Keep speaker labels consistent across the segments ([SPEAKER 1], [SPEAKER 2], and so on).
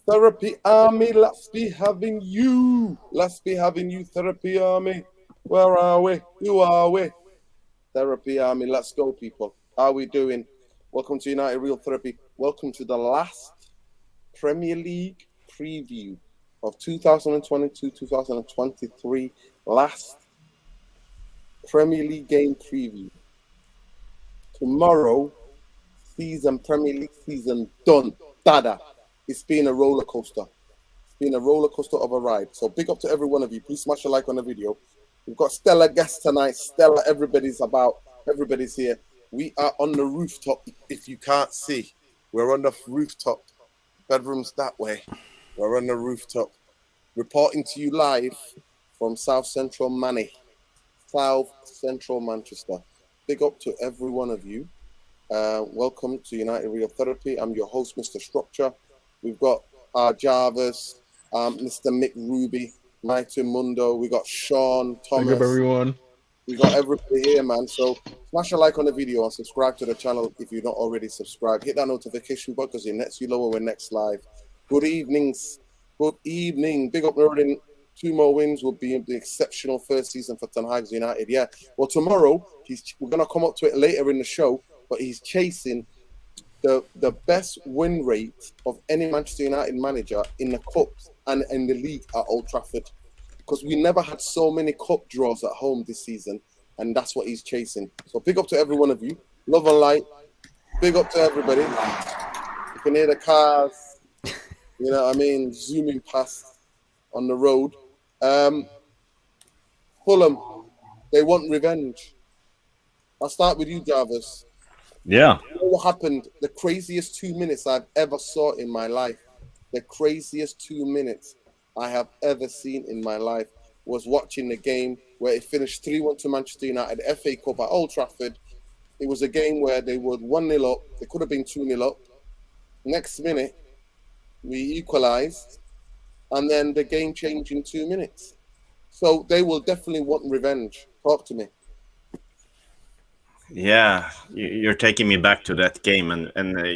[SPEAKER 1] Therapy Army, let's be having you. Let's be having you, Therapy Army. Where are we? Who are we? Therapy Army, let's go, people. How are we doing? Welcome to United Real Therapy. Welcome to the last Premier League preview of 2022-2023. Last Premier League game preview. Tomorrow, Premier League season done. Dada. It's been a roller coaster. It's been a roller coaster of a ride. So big up to every one of you. Please smash a like on the video. We've got stellar guests tonight. Stellar, everybody's about. Everybody's here. We are on the rooftop. If you can't see, we're on the rooftop. Bedrooms that way. We're on the rooftop. Reporting to you live from South Central South Central Manchester. Big up to every one of you. Welcome to United Real Therapy. I'm your host, Mr. Structure. We've got Jarvis, Mr. Mick Ruby, Mighty Mundo. We got Sean, Thomas.
[SPEAKER 2] Big up, everyone.
[SPEAKER 1] We got everybody here, man. So smash a like on the video and subscribe to the channel if you're not already subscribed. Hit that notification button because it lets you know when we're next live. Good evenings. Good evening. Big up, Northern. 2 more wins will be the exceptional first season for Ten Hag's United. Yeah. Well, tomorrow, we're going to come up to it later in the show, but he's chasing the best win rate of any Manchester United manager in the Cups and in the league at Old Trafford. Because we never had so many cup draws at home this season, and that's what he's chasing. So big up to every one of you. Love and light. Big up to everybody. You can hear the cars, you know what I mean, zooming past on the road. Fulham, they want revenge. I'll start with you, Jarvis.
[SPEAKER 3] Yeah.
[SPEAKER 1] You know what happened? The craziest 2 minutes I've ever saw in my life. The craziest 2 minutes I have ever seen in my life was watching the game where it finished 3-1 to Manchester United, FA Cup at Old Trafford. It was a game where they were 1-0 up. They could have been 2-0 up. Next minute, we equalised. And then the game changed in 2 minutes. So they will definitely want revenge. Talk to me.
[SPEAKER 3] Yeah, you're taking me back to that game, and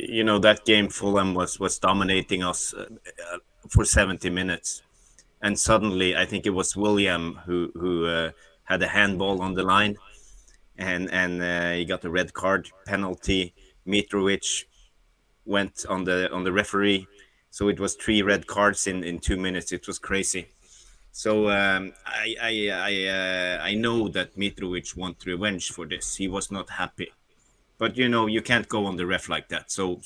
[SPEAKER 3] you know, that game Fulham was dominating us for 70 minutes, and suddenly I think it was William who had a handball on the line, and he got a red card penalty. Mitrovic went on the referee, so it was 3 red cards in 2 minutes. It was crazy. So I know that Mitrovic wants revenge for this. He was not happy, but you know, you can't go on the ref like that. So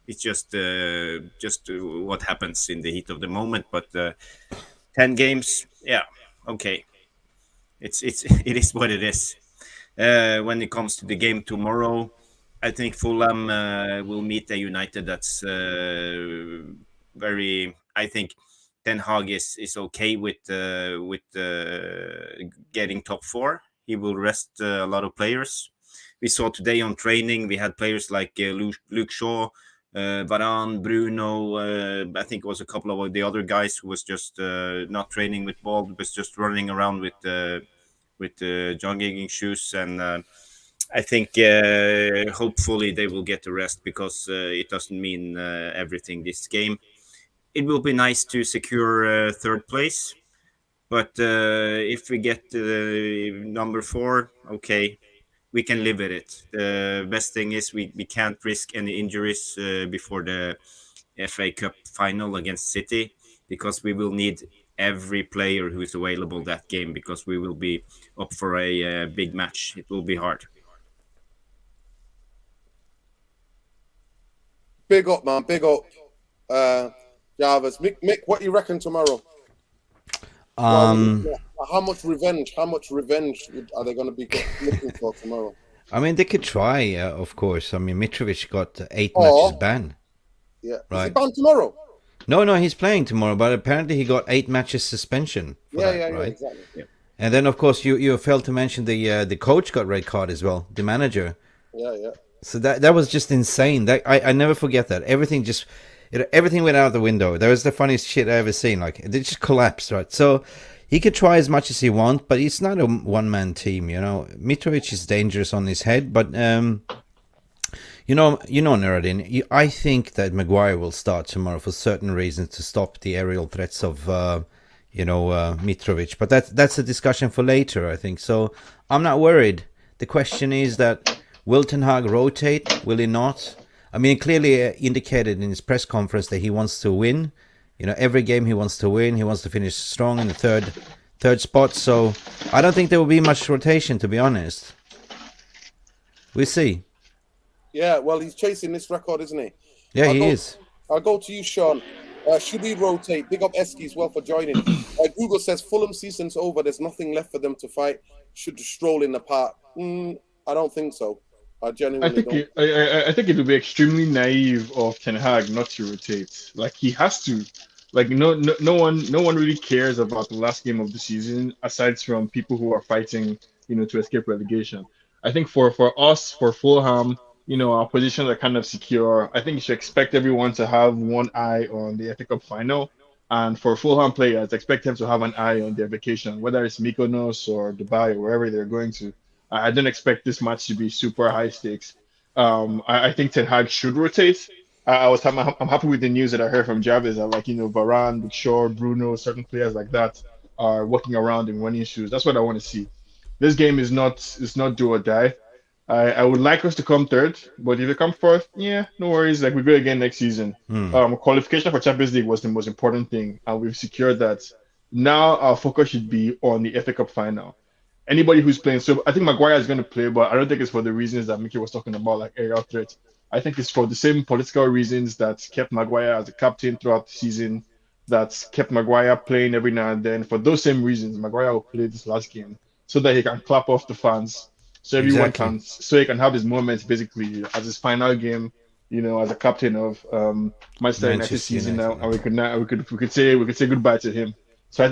[SPEAKER 3] it's just what happens in the heat of the moment. But 10 games, yeah, okay, it is what it is. When it comes to the game tomorrow, I think Fulham will meet a United that's very. I think Ten Hag is okay with getting top 4. He will rest a lot of players. We saw today on training, we had players like Luke Shaw, Varane, Bruno. I think it was a couple of the other guys who was just not training with ball, was just running around with jogging shoes. And I think hopefully they will get the rest, because it doesn't mean everything this game. It will be nice to secure 3rd place, but if we get number 4, okay, we can live with it. The best thing is we can't risk any injuries before the FA Cup final against City, because we will need every player who is available that game, because we will be up for a big match. It will be hard.
[SPEAKER 1] Big up, man. Big up. Jarvis, Mick, what do you reckon tomorrow? How much revenge? Are they going to be looking for tomorrow?
[SPEAKER 2] I mean, they could try, of course. I mean, Mitrovic got 8 matches banned.
[SPEAKER 1] Yeah,
[SPEAKER 2] right.
[SPEAKER 1] Is he banned tomorrow?
[SPEAKER 2] No, he's playing tomorrow, but apparently he got 8 matches suspension.
[SPEAKER 1] Yeah,
[SPEAKER 2] right?
[SPEAKER 1] Exactly. Yeah.
[SPEAKER 2] And then, of course, you failed to mention the coach got red card as well, the manager.
[SPEAKER 1] Yeah.
[SPEAKER 2] So that was just insane. That I never forget that. Everything went out the window. That was the funniest shit I ever seen. Like, it just collapsed, right? So he could try as much as he wants, but it's not a one-man team, you know. Mitrovic is dangerous on his head, but Nuruddin, I think that Maguire will start tomorrow for certain reasons to stop the aerial threats of, Mitrovic. But that's a discussion for later, I think. So I'm not worried. The question is that will Ten Hag rotate? Will he not? I mean, clearly indicated in his press conference that he wants to win. Every game he wants to win. He wants to finish strong in the third spot. So I don't think there will be much rotation, to be honest. We'll see.
[SPEAKER 1] Yeah, well, he's chasing this record, isn't he?
[SPEAKER 2] Yeah, he is.
[SPEAKER 1] I'll go to you, Sean. Should we rotate? Big up Eski as well for joining. Google says Fulham season's over. There's nothing left for them to fight. Should stroll in the park. I don't think so. I genuinely don't.
[SPEAKER 4] I think it would be extremely naive of Ten Hag not to rotate. Like he has to. Like no one really cares about the last game of the season aside from people who are fighting, to escape relegation. I think for us, for Fulham, our positions are kind of secure. I think you should expect everyone to have one eye on the FA Cup final. And for Fulham players, expect them to have an eye on their vacation, whether it's Mykonos or Dubai or wherever they're going to. I don't expect this match to be super high stakes. I think Ten Hag should rotate. I'm happy with the news that I heard from Jarvis that Varane, Luke Shaw, Bruno, certain players like that are walking around in winning shoes. That's what I want to see. This game is not do or die. I would like us to come third, but if we come fourth, yeah, no worries. Like we go again next season. Qualification for Champions League was the most important thing, and we've secured that. Now our focus should be on the FA Cup final. Anybody who's playing, so I think Maguire is going to play, but I don't think it's for the reasons that Mickey was talking about, like aerial threat. I think it's for the same political reasons that kept Maguire as a captain throughout the season, that's kept Maguire playing every now and then. For those same reasons, Maguire will play this last game so that he can clap off the fans, so everyone
[SPEAKER 2] Exactly.
[SPEAKER 4] so he can have his moment basically as his final game, as a captain of Manchester United
[SPEAKER 2] Manchester
[SPEAKER 4] season
[SPEAKER 2] United,
[SPEAKER 4] now, and we could say goodbye to him. So I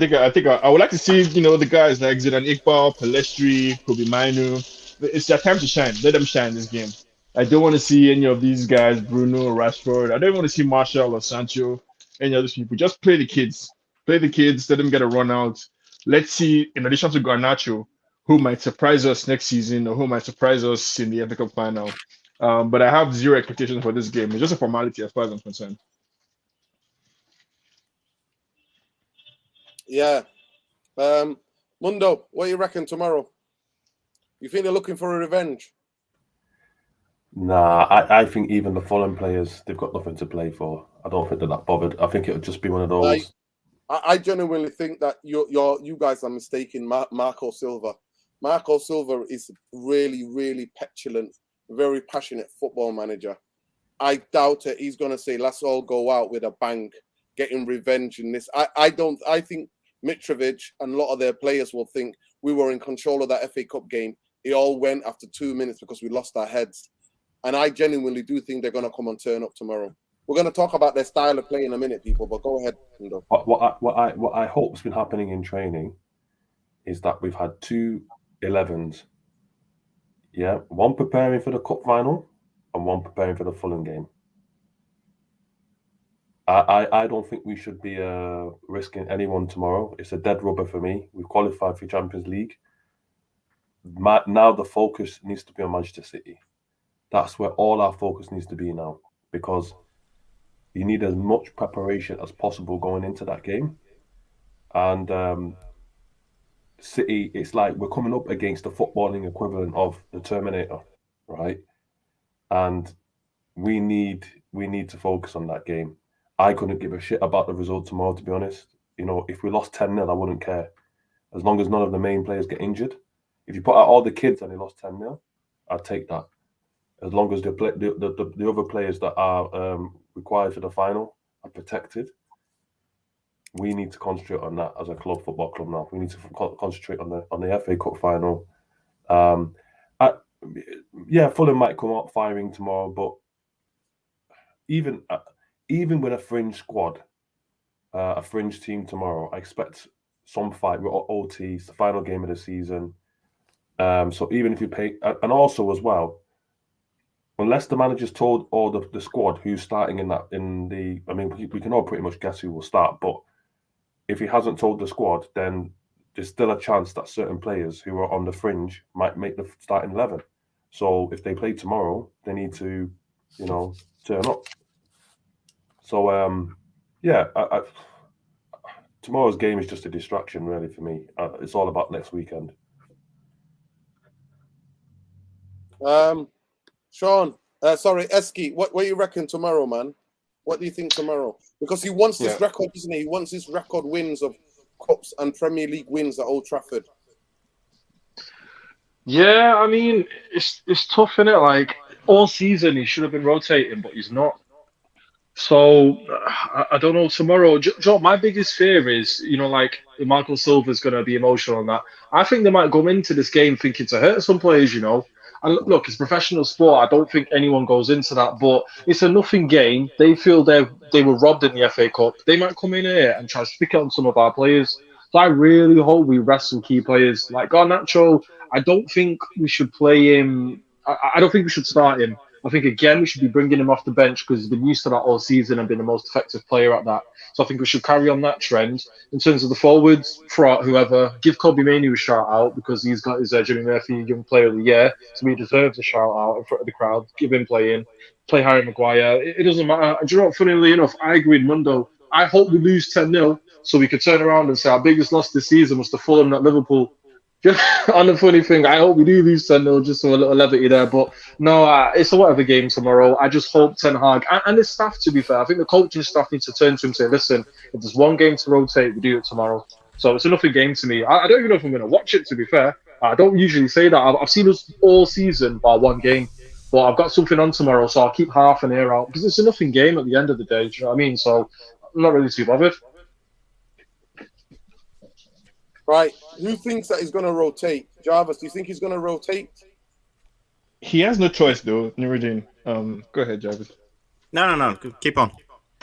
[SPEAKER 4] would like to see the guys like Zidane Iqbal, Palestri, Kobe Mainu. It's their time to shine. Let them shine this game. I don't want to see any of these guys, Bruno, Rashford. I don't want to see Marshall or Sancho, any other people. Just play the kids. Play the kids. Let them get a run out. Let's see, in addition to Garnacho, who might surprise us next season or who might surprise us in the FA Cup final. But I have zero expectations for this game. It's just a formality as far as I'm concerned.
[SPEAKER 1] Yeah. Mundo, what do you reckon tomorrow? You think they're looking for a revenge?
[SPEAKER 5] Nah, I think even the Fulham players, they've got nothing to play for. I don't think they're that bothered. I think it would just be one of those.
[SPEAKER 1] I genuinely think that you guys are mistaken Marco Silva. Marco Silva is really, really petulant, very passionate football manager. I doubt it. He's going to say, let's all go out with a bang, getting revenge in this. I think Mitrovic and a lot of their players will think we were in control of that FA Cup game. It all went after 2 minutes because we lost our heads. And I genuinely do think they're going to come and turn up tomorrow. We're going to talk about their style of play in a minute, people, but go ahead. Mundo.
[SPEAKER 5] What I hope's been happening in training is that we've had 2 11s. Yeah, one preparing for the cup final and one preparing for the Fulham game. I don't think we should be risking anyone tomorrow. It's a dead rubber for me. We've qualified for Champions League. Now the focus needs to be on Manchester City. That's where all our focus needs to be now, because you need as much preparation as possible going into that game. And City, it's like we're coming up against the footballing equivalent of the Terminator, right? And we need to focus on that game. I couldn't give a shit about the result tomorrow, to be honest. If we lost 10-0, I wouldn't care. As long as none of the main players get injured. If you put out all the kids and they lost 10-0, I'd take that. As long as the other players that are required for the final are protected, we need to concentrate on that as a football club now. We need to concentrate on the FA Cup final. Fulham might come out firing tomorrow, but even with a fringe squad, a fringe team tomorrow, I expect some fight with OT. It's the final game of the season. So even if you pay, and also as well, unless the manager's told all the squad who's starting we can all pretty much guess who will start, but if he hasn't told the squad, then there's still a chance that certain players who are on the fringe might make the starting 11. So if they play tomorrow, they need to turn up. So yeah, tomorrow's game is just a distraction, really, for me. It's all about next weekend.
[SPEAKER 1] Sean, sorry, Eski, what do you reckon tomorrow, man? What do you think tomorrow? Because he wants this record, isn't he? He wants his record wins of Cups and Premier League wins at Old Trafford.
[SPEAKER 6] Yeah, I mean, it's tough, isn't it? Like all season, he should have been rotating, but he's not. So I don't know. Tomorrow, Joe, my biggest fear is, like Michael Silva's going to be emotional on that. I think they might go into this game thinking to hurt some players. And look, it's professional sport. I don't think anyone goes into that, but it's a nothing game. They feel they were robbed in the FA Cup. They might come in here and try to stick it on some of our players. So I really hope we rest some key players. Like Garnacho, I don't think we should play him. I don't think we should start him. I think, again, we should be bringing him off the bench because he's been used to that all season and been the most effective player at that. So I think we should carry on that trend. In terms of the forwards, Fraught, whoever, give Kobe Mainoo a shout out because he's got his Jimmy Murphy Young Player of the Year. So he deserves a shout out in front of the crowd. Give him playing. Play Harry Maguire. It doesn't matter. And do you know what? Funnily enough, I agree with Mundo. I hope we lose 10-0 so we could turn around and say our biggest loss this season was to Fulham, not Liverpool. On the funny thing, I hope we do lose 10-0 just so a little levity there. But no, it's a whatever game tomorrow. I just hope Ten Hag and his staff, to be fair, I think the coaching staff needs to turn to him and say, listen, if there's one game to rotate, we do it tomorrow. So it's a nothing game to me. I don't even know if I'm going to watch it, to be fair. I don't usually say that. I've seen us all season by one game. But I've got something on tomorrow, so I'll keep half an ear out. Because it's a nothing game at the end of the day, do you know what I mean? So I'm not really too bothered.
[SPEAKER 1] Right. Who thinks that he's going to rotate? Jarvis, do you think he's going to rotate?
[SPEAKER 4] He has no choice, though, Nuruddin. Go ahead, Jarvis.
[SPEAKER 3] No. Keep on.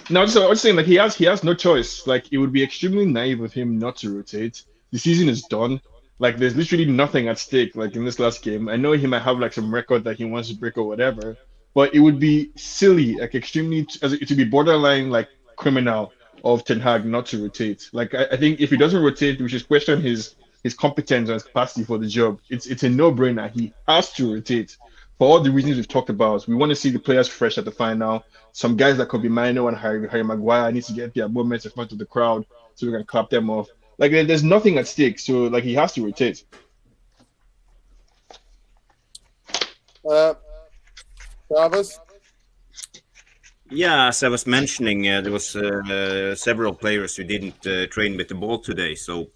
[SPEAKER 4] No, I was saying, like, he has no choice. Like, it would be extremely naive of him not to rotate. The season is done. Like, there's literally nothing at stake, like, in this last game. I know he might have, like, some record that he wants to break or whatever, but it would be silly, like, it would be borderline, like, criminal of Ten Hag not to rotate. Like, I think if he doesn't rotate, we should question his competence and his capacity for the job. It's a no-brainer. He has to rotate for all the reasons we've talked about. We want to see the players fresh at the final. Some guys like Kobe Mainoo and Harry Maguire need to get their moments in front of the crowd so we can clap them off. Like, there's nothing at stake, so like he has to rotate.
[SPEAKER 1] Jarvis?
[SPEAKER 3] Yeah, as I was mentioning, there was several players who didn't train with the ball today. So,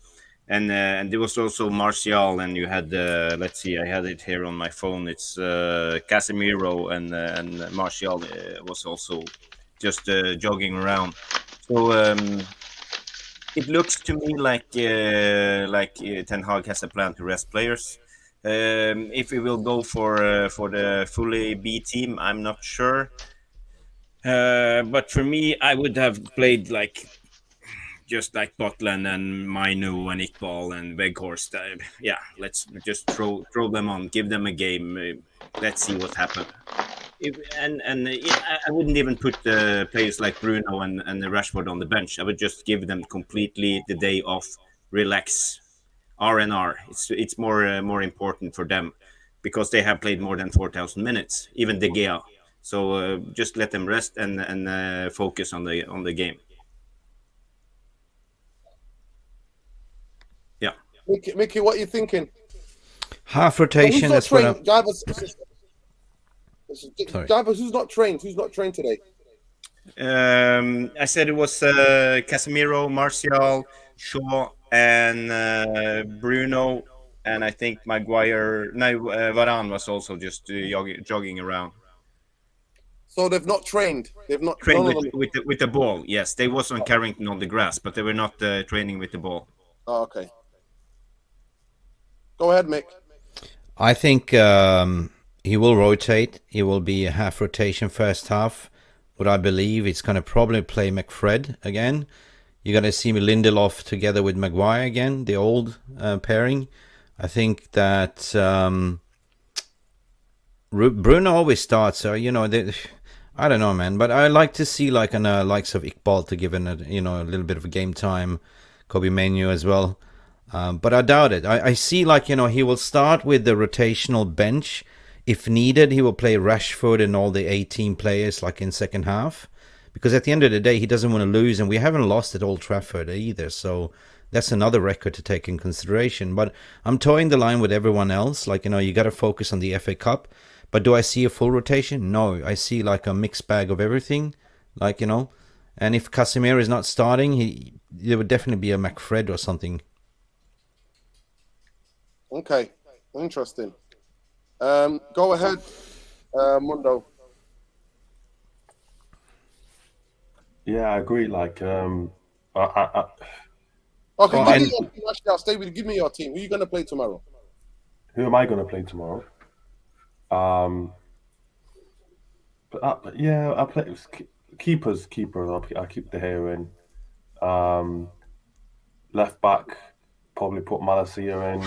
[SPEAKER 3] and there was also Martial, and you had let's see, I had it here on my phone. It's Casemiro and Martial was also just jogging around. So it looks to me like Ten Hag has a plan to rest players. If we will go for the fully B team, I'm not sure. But for me, I would have played just like Butland and Mainoo and Iqbal and Weghorst. Yeah, let's just throw them on, give them a game. Let's see what happens. I wouldn't even put players like Bruno and Rashford on the bench. I would just give them completely the day off, relax, R&R. It's more important for them because they have played more than 4,000 minutes, even De Gea. So just let them rest and focus on the game. Yeah,
[SPEAKER 1] Mickey, what are you thinking?
[SPEAKER 2] Half rotation. That's what I'm...
[SPEAKER 1] Jarvis,
[SPEAKER 2] Sorry.
[SPEAKER 1] Jarvis, who's not trained? Who's not trained today?
[SPEAKER 3] I said it was Casemiro, Martial, Shaw, and Bruno, and I think Maguire. No, Varane was also just jogging around.
[SPEAKER 1] So they've not trained. They've not
[SPEAKER 3] trained with the ball. Yes, they was on Carrington on the grass, but they were not training with the ball.
[SPEAKER 1] Oh, okay. Go ahead, Mick.
[SPEAKER 2] I think he will rotate. He will be a half rotation first half. What I believe it's going to probably play McFred again. You're going to see Lindelof together with Maguire again, the old pairing. I think that Bruno always starts. So I don't know, man, but I like to see likes of Iqbal to give a little bit of a game time, Kobe Mainoo as well. But I doubt it. I see he will start with the rotational bench if needed, he will play Rashford and all the 18 players like in second half. Because at the end of the day, he doesn't want to lose, and we haven't lost at Old Trafford either. So that's another record to take in consideration. But I'm towing the line with everyone else. Like, you got to focus on the FA Cup. But do I see a full rotation? No, I see like a mixed bag of everything. Like, and if Casemiro is not starting, there would definitely be a McFred or something.
[SPEAKER 1] Okay, interesting. Go ahead, Mundo.
[SPEAKER 5] Yeah, I agree. Like,
[SPEAKER 1] Okay,
[SPEAKER 2] Oh,
[SPEAKER 1] give me
[SPEAKER 2] and-
[SPEAKER 1] your team. Actually, I'll stay with you. Give me your team. Who are you going to play tomorrow?
[SPEAKER 5] who am I going to play tomorrow? But yeah, I play keepers. I'll keep the hair in. Left back, probably put Malacia in.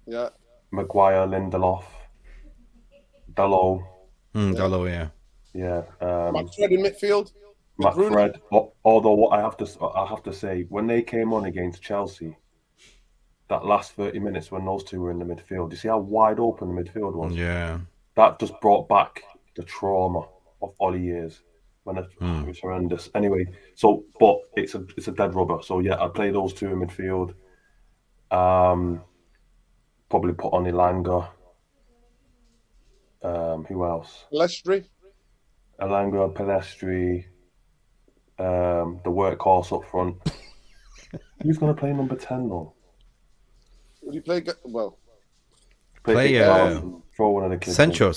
[SPEAKER 1] Yeah.
[SPEAKER 5] Maguire, Lindelof, Dalot.
[SPEAKER 2] Dalot, yeah.
[SPEAKER 5] Yeah.
[SPEAKER 1] McFred in midfield. with Bruno.
[SPEAKER 5] McFred. Although what I have to say, when they came on against Chelsea, that last 30 minutes when those two were in the midfield, you see how wide open the midfield was?
[SPEAKER 2] Yeah.
[SPEAKER 5] That just brought back the trauma of Ollie years when it was horrendous. Anyway, but it's a dead rubber. So yeah, I'd play those two in midfield. Probably put on Elanga. Who else?
[SPEAKER 1] Lestri.
[SPEAKER 5] Elanga, Pelestri. The workhorse up front. Who's going to play number 10 though?
[SPEAKER 1] Would you play? Well,
[SPEAKER 2] Play,
[SPEAKER 5] throw one of the kids.
[SPEAKER 2] Sancho.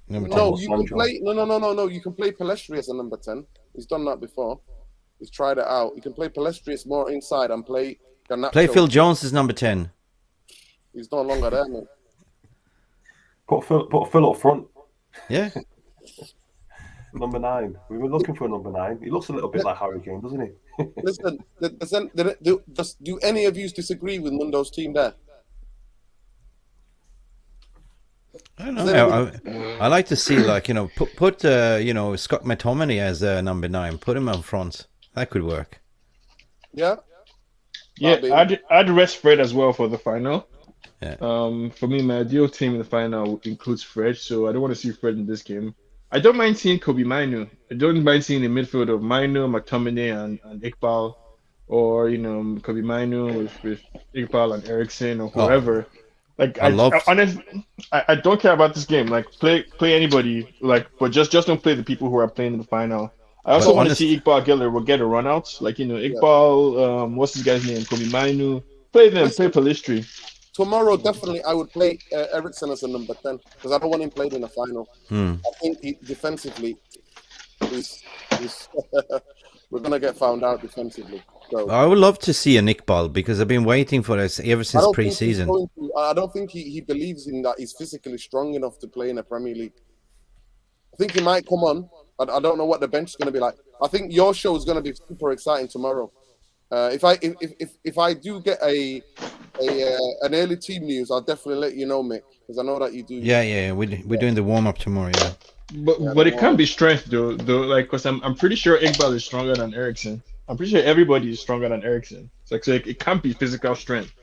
[SPEAKER 1] no, you can play. No. You can play Pelestri as a number 10. He's done that before. He's tried it out. You can play Pelestri as more inside and play Garnacho.
[SPEAKER 2] Play Phil Jones as number 10.
[SPEAKER 1] He's no longer there, man.
[SPEAKER 5] Put Phil up front.
[SPEAKER 2] Yeah.
[SPEAKER 5] Number 9. We were looking for a number 9. He looks a little bit like Harry Kane, doesn't he?
[SPEAKER 1] Listen, do any of you disagree with Mundo's team there?
[SPEAKER 2] I don't know. I like to see, like, put Scott McTominay as number 9. Put him up front. That could work.
[SPEAKER 1] Yeah.
[SPEAKER 4] Yeah, I'd rest Fred as well for the final.
[SPEAKER 2] Yeah.
[SPEAKER 4] For me, my ideal team in the final includes Fred, so I don't want to see Fred in this game. I don't mind seeing Kobe Mainu. I don't mind seeing the midfield of Mainu, McTominay, and Iqbal, or Kobe Mainu with Iqbal and Eriksson or whoever. I don't care about this game. Like play anybody, but just don't play the people who are playing in the final. I also want to see Iqbal get a run out. Like Iqbal, what's this guy's name? Kobe Mainu. Play them. Play Pelistri.
[SPEAKER 1] Tomorrow, definitely, I would play Eriksson as a number 10 because I don't want him played in the final. I think defensively, we're going to get found out defensively. So,
[SPEAKER 2] I would love to see a Iqbal because I've been waiting for this ever since pre-season.
[SPEAKER 1] I don't think he believes in that he's physically strong enough to play in the Premier League. I think he might come on. I don't know what the bench is going to be like. I think your show is going to be super exciting tomorrow. If I do get an early team news, I'll definitely let you know, Mick, because I know that you do.
[SPEAKER 2] Yeah. We're doing the warm up tomorrow. Yeah.
[SPEAKER 4] But it can't be strength though. Because I'm pretty sure Iqbal is stronger than Eriksson. I'm pretty sure everybody is stronger than Eriksson. So it can't be physical strength.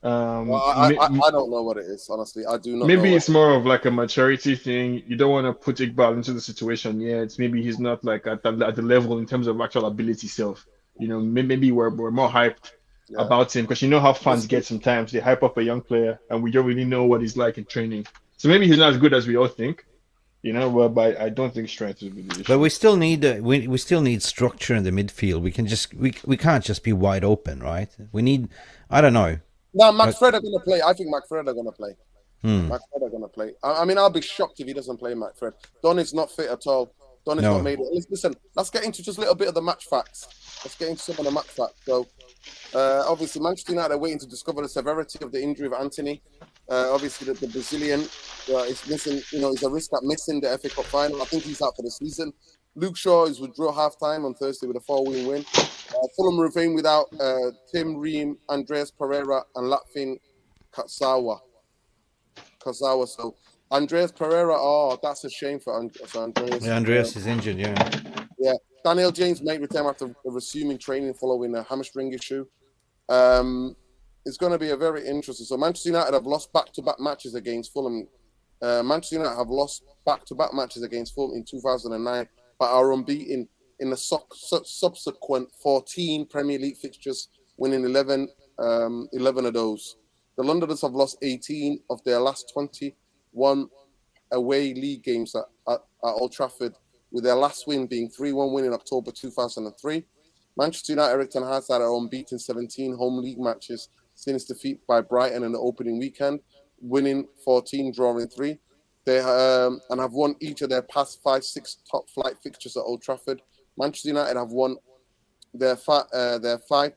[SPEAKER 1] I don't know what it is, honestly. I do not.
[SPEAKER 4] Maybe it's more of like a maturity thing. You don't want to put Iqbal into the situation yet. Maybe he's not like at the level in terms of actual ability self. Maybe we're more hyped about him because how fans get sometimes. They hype up a young player and we don't really know what he's like in training. So maybe he's not as good as we all think. But I don't think strength is really the issue.
[SPEAKER 2] But we still need we still need structure in the midfield. We can't just be wide open, right? We need, I don't know.
[SPEAKER 1] No, McFred are going to play. I think McFred are going to play. McFred are going to play. I mean, I'll be shocked if he doesn't play McFred. Donny's not fit at all. Donny's not made it. Listen, let's get into just a little bit of the match facts. Let's get into some of the match facts. So, obviously, Manchester United are waiting to discover the severity of the injury of Anthony. Obviously, the Brazilian is missing. He's a risk at missing the FA Cup final. I think he's out for the season. Luke Shaw is withdraw half-time on Thursday with a 4-win win. Fulham remain without Tim Ream, Andreas Pereira, and Latfin Kazawa. So Andreas Pereira, that's a shame for Andreas.
[SPEAKER 2] Yeah, Andreas is injured,
[SPEAKER 1] Yeah. Daniel James may return after resuming training following a hamstring issue. It's going to be a very interesting. So Manchester United have lost back-to-back matches against Fulham Manchester United have lost back-to-back matches against Fulham in 2009, but are unbeaten in the subsequent 14 Premier League fixtures, winning 11 of those. The Londoners have lost 18 of their last 21 away league games at Old Trafford, with their last win being 3-1 win in October 2003. Manchester United, Erik ten Hag, had unbeaten 17 home league matches since defeat by Brighton in the opening weekend, winning 14, drawing 3. They and have won each of their past 5-6 top-flight fixtures at Old Trafford. Manchester United have won their 5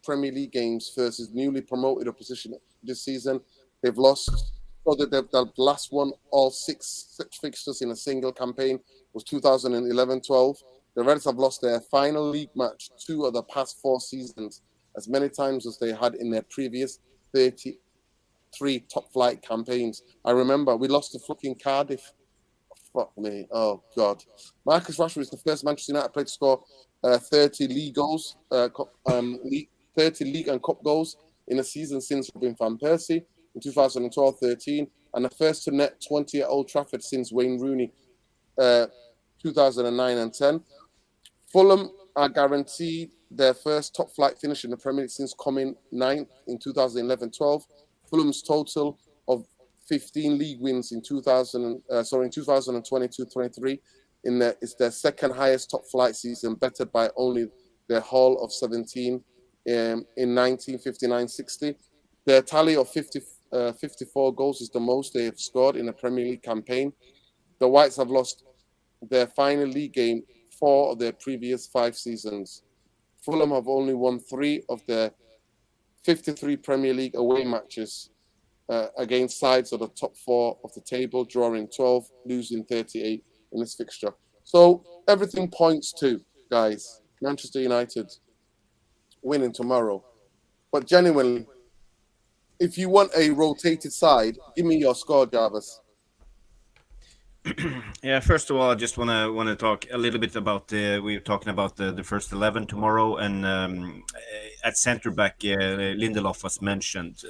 [SPEAKER 1] Premier League games versus newly promoted opposition this season. They've lost, so that the last one, all 6 such fixtures in a single campaign, was 2011-12. The Reds have lost their final league match 2 of the past 4 seasons, as many times as they had in their previous 33 top-flight campaigns. I remember we lost to fucking Cardiff. Fuck me. Oh, God. Marcus Rashford is the first Manchester United player to score 30 league goals, 30 league and cup goals in a season since Robin van Persie in 2012-13, and the first to net 20 at Old Trafford since Wayne Rooney 2009 and 10. Fulham are guaranteed their first top-flight finish in the Premier League since coming 9th in 2011-12. Fulham's total of 15 league wins in 2022-23 is their second highest top-flight season, bettered by only their haul of 17 in 1959-60. Their tally of 54 goals is the most they have scored in a Premier League campaign. The Whites have lost their final league game 4 of their previous 5 seasons. Fulham have only won 3 of their 53 Premier League away matches against sides of the top 4 of the table, drawing 12, losing 38 in this fixture. So everything points to, guys, Manchester United winning tomorrow. But genuinely, if you want a rotated side, give me your score, Jarvis.
[SPEAKER 3] Yeah, first of all, I just want to talk a little bit about we were talking about the first 11 tomorrow, and at center back, Lindelof was mentioned.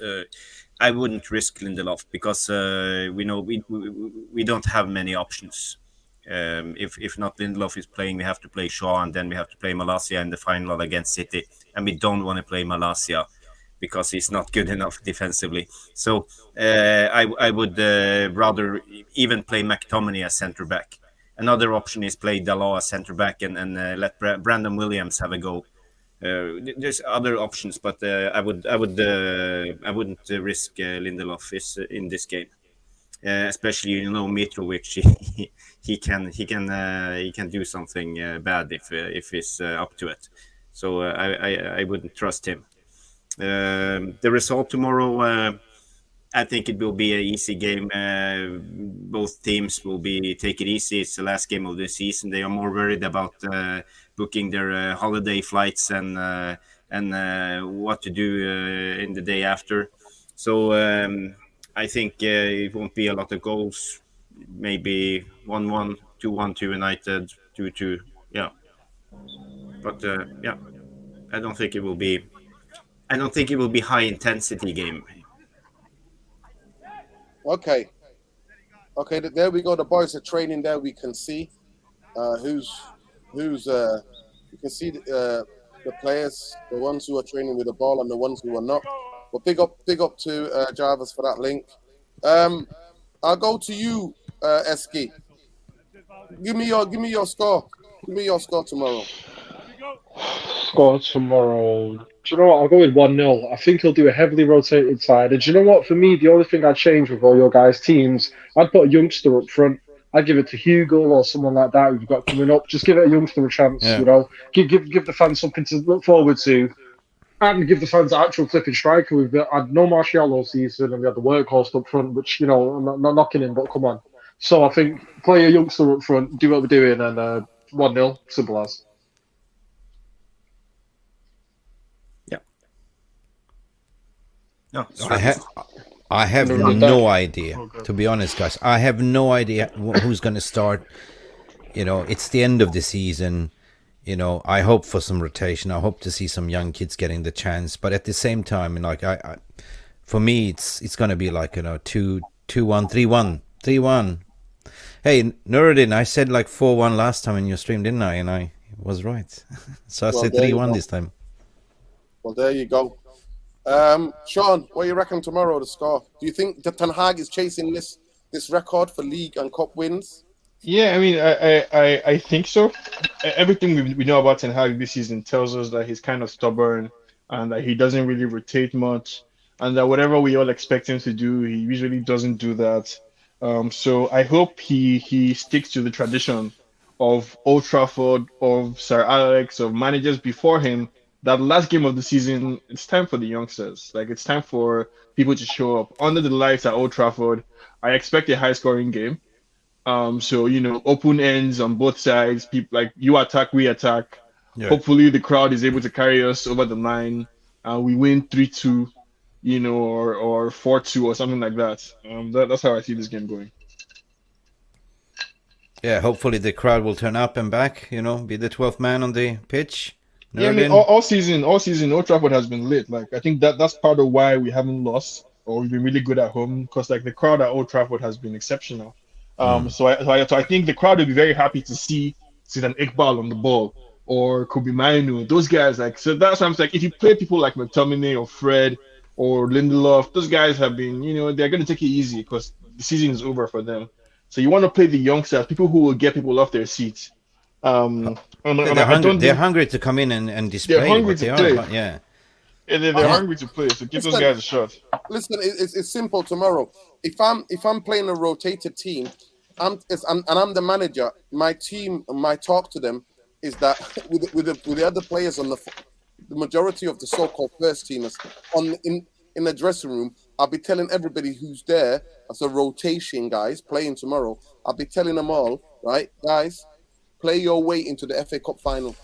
[SPEAKER 3] I wouldn't risk Lindelof because we know we don't have many options. If not Lindelof is playing, we have to play Shaw, and then we have to play Malaysia in the final against City, and we don't want to play Malaysia because he's not good enough defensively. So I would rather even play McTominay as centre back. Another option is play Dalot as centre back and let Brandon Williams have a go. There's other options, but I wouldn't risk Lindelof in this game, especially Mitrovic. He can do something bad if he's up to it. So I wouldn't trust him. The result tomorrow, I think it will be an easy game. Both teams will take it easy. It's the last game of the season. They are more worried about booking their holiday flights and what to do in the day after. So I think it won't be a lot of goals. Maybe 1-1, 2-1 to United, 2-2. Yeah, but yeah, I don't think it will be high intensity game.
[SPEAKER 1] Okay, there we go. The boys are training there. We can see who's you can see the players, the ones who are training with the ball and the ones who are not. But big up to Jarvis for that link. I'll go to you, Eski. Give me your score. Give me your score tomorrow.
[SPEAKER 6] Score tomorrow. Do you know what? I'll go with 1-0. I think he'll do a heavily rotated side. And do you know what? For me, the only thing I'd change with all your guys' teams, I'd put a youngster up front. I'd give it to Hugo or someone like that who you've got coming up. Just give it a youngster a chance,
[SPEAKER 2] Yeah.
[SPEAKER 6] you know. Give the fans something to look forward to. And give the fans an actual flipping striker. We've had no Martial all season, and we had the workhorse up front, which, you know, I'm not knocking him, but come on. So I think play a youngster up front, do what we're doing, and 1-0, simple as.
[SPEAKER 3] No,
[SPEAKER 2] I have no idea, to be honest, guys. I have no idea who's going to start. You know, it's the end of the season. You know, I hope for some rotation. I hope to see some young kids getting the chance. But at the same time, like for me, it's going to be like 2-1, 3-1 3-1. Hey, Nuruddin, I said like 4-1 last time in your stream, didn't I? And I was right. So I said 3-1 this time.
[SPEAKER 1] Well, there you go. Sean, what do you reckon tomorrow, the score? Do you think that Ten Hag is chasing this record for league and cup wins?
[SPEAKER 4] Yeah, I mean, I think so. Everything we know about Ten Hag this season tells us that he's kind of stubborn and that he doesn't really rotate much, and that whatever we all expect him to do, he usually doesn't do that. So I hope he sticks to the tradition of Old Trafford, of Sir Alex, of managers before him. That last game of the season, it's time for the youngsters. Like it's time for people to show up under the lights at Old Trafford. I expect a high-scoring game. So open ends on both sides. People like you attack, we attack.
[SPEAKER 2] Yeah.
[SPEAKER 4] Hopefully, the crowd is able to carry us over the line, and we win 3-2, or 4-2 or something like that. That's how I see this game going.
[SPEAKER 2] Yeah, hopefully the crowd will turn up and back. Be the 12th man on the pitch.
[SPEAKER 4] Yeah, I mean, all season, Old Trafford has been lit. Like I think that's part of why we haven't lost, or we've been really good at home, because like the crowd at Old Trafford has been exceptional. So I think the crowd will be very happy to see an Iqbal on the ball or Kobe Mainu, those guys. Like, so that's why I'm like, if you play people like McTominay or Fred or Lindelof, those guys have been, they're going to take it easy because the season is over for them. So you want to play the youngsters, people who will get people off their seats.
[SPEAKER 2] They're hungry to come in and display.
[SPEAKER 4] They're hungry to play.
[SPEAKER 2] Yeah.
[SPEAKER 4] They're hungry to play. So give those guys a shot.
[SPEAKER 1] Listen, it's simple. Tomorrow, if I'm playing a rotated team, I'm the manager. My team, my talk to them is that with the other players on the majority of the so-called first teamers in the dressing room, I'll be telling everybody who's there as a rotation guys playing tomorrow. I'll be telling them all, right, guys, play your way into the FA Cup final.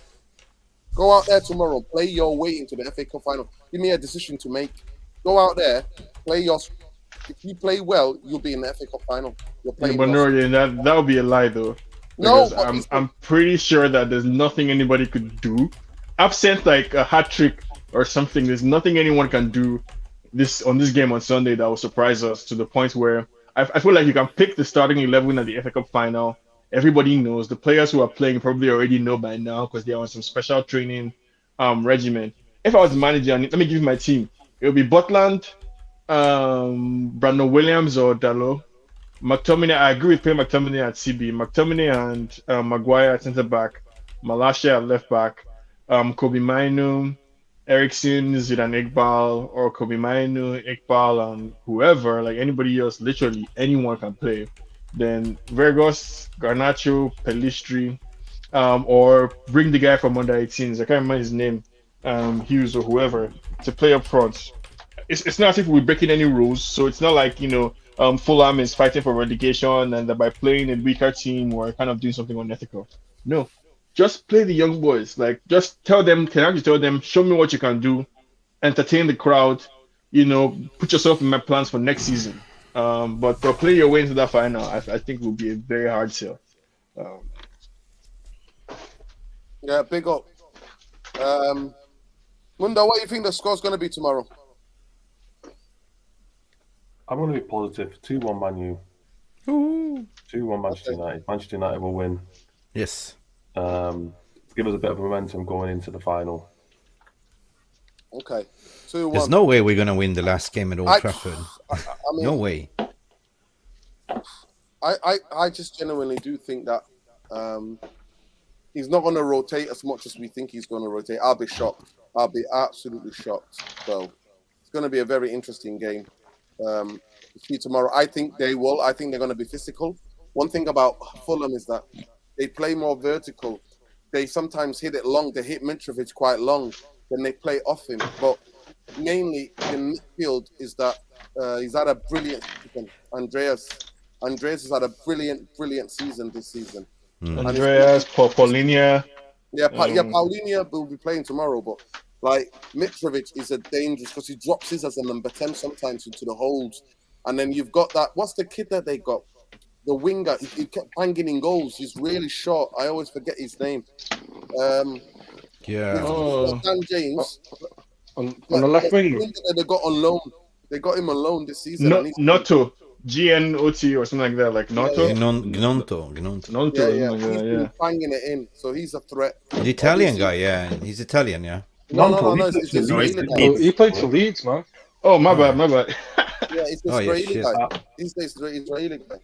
[SPEAKER 1] Go out there tomorrow, play your way into the FA Cup final. Give me a decision to make. Go out there, play your. If you play well, you'll be in the FA Cup final.
[SPEAKER 4] But no, that would be a lie though.
[SPEAKER 1] No,
[SPEAKER 4] I'm pretty sure that there's nothing anybody could do, absent like a hat trick or something. There's nothing anyone can do on this game on Sunday that will surprise us to the point where I feel like you can pick the starting 11 at the FA Cup final. Everybody knows. The players who are playing probably already know by now because they're on some special training regimen. If I was the manager, let me give you my team. It would be Butland, Brandon Williams or Dalot. McTominay, I agree with playing McTominay at CB. McTominay and Maguire at centre back. Malacia at left back. Kobe Mainu, Ericsson, Zidane Iqbal, or Kobe Mainu, Iqbal, and whoever, like anybody else, literally anyone can play. Then Vergos, Garnacho, Pelistri, or bring the guy from under 18s. I can't remember his name, Hughes or whoever, to play up front. It's not as if we're breaking any rules, so it's not like Fulham is fighting for relegation and that by playing a weaker team we're kind of doing something unethical. No, just play the young boys. Like just tell them, show me what you can do, entertain the crowd. Put yourself in my plans for next season. But play your way into that final, I think will be a very hard sell.
[SPEAKER 1] Yeah, big up. Munda, what do you think the score's going to be tomorrow?
[SPEAKER 5] I'm going to be positive. 2-1 Man U. 2-1 Manchester United. Manchester United will win.
[SPEAKER 2] Yes.
[SPEAKER 5] Give us a bit of momentum going into the final.
[SPEAKER 1] Okay. 2-1.
[SPEAKER 2] There's no way we're going to win the last game at Old Trafford.
[SPEAKER 1] I mean,
[SPEAKER 2] no way.
[SPEAKER 1] I just genuinely do think that he's not going to rotate as much as we think he's going to rotate. I'll be shocked. I'll be absolutely shocked. So it's going to be a very interesting game. See tomorrow. I think they will. I think they're going to be physical. One thing about Fulham is that they play more vertical. They sometimes hit it long. They hit Mitrovic quite long. Then they play off him. But mainly in midfield is that he's had a brilliant season. Andreas has had a brilliant season this season.
[SPEAKER 4] Andreas, Paulinho.
[SPEAKER 1] Yeah, Paulinho will be playing tomorrow, but like Mitrovic is a dangerous because he drops his as a number 10 sometimes into the holes. And then you've got that. What's the kid that they got? The winger. He kept banging in goals. He's really short. I always forget his name. Dan James.
[SPEAKER 6] On the left wing.
[SPEAKER 1] They got on loan. They got him on loan this season.
[SPEAKER 4] Noto. GNOT or something like that, like Noto.
[SPEAKER 2] Gnonto.
[SPEAKER 4] Nonto or
[SPEAKER 1] Yeah.
[SPEAKER 4] something
[SPEAKER 1] He's
[SPEAKER 4] like that.
[SPEAKER 1] been
[SPEAKER 4] Yeah.
[SPEAKER 1] banging it in, so he's a threat.
[SPEAKER 2] The Italian
[SPEAKER 1] Obviously-
[SPEAKER 2] guy, yeah. He's Italian, yeah.
[SPEAKER 1] No,
[SPEAKER 5] Nonto, he
[SPEAKER 1] it's
[SPEAKER 5] plays for
[SPEAKER 3] No, he's
[SPEAKER 1] Israeli
[SPEAKER 3] the
[SPEAKER 1] guy.
[SPEAKER 3] Leeds.
[SPEAKER 6] He played for Leeds, man.
[SPEAKER 4] Oh, my bad.
[SPEAKER 1] Yeah, it's
[SPEAKER 2] Oh, yeah,
[SPEAKER 1] Israeli
[SPEAKER 2] shit.
[SPEAKER 1] guy. He's the Israeli guy.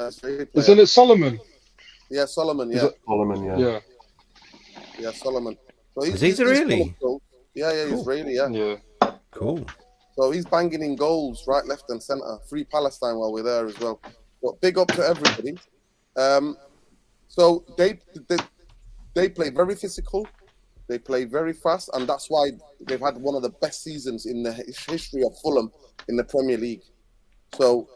[SPEAKER 1] Israeli player.
[SPEAKER 6] Isn't it Solomon?
[SPEAKER 1] Yeah, Solomon.
[SPEAKER 6] Is
[SPEAKER 1] Yeah,
[SPEAKER 6] it-
[SPEAKER 5] Solomon, yeah.
[SPEAKER 6] Yeah.
[SPEAKER 1] Solomon. So
[SPEAKER 2] Is he Israeli?
[SPEAKER 1] Yeah,
[SPEAKER 2] Cool.
[SPEAKER 1] Israeli. Yeah.
[SPEAKER 6] Yeah.
[SPEAKER 2] Cool.
[SPEAKER 1] So he's banging in goals right, left, and centre. Free Palestine while we're there as well. But big up to everybody. So they play very physical. They play very fast, and that's why they've had one of the best seasons in the history of Fulham in the Premier League. So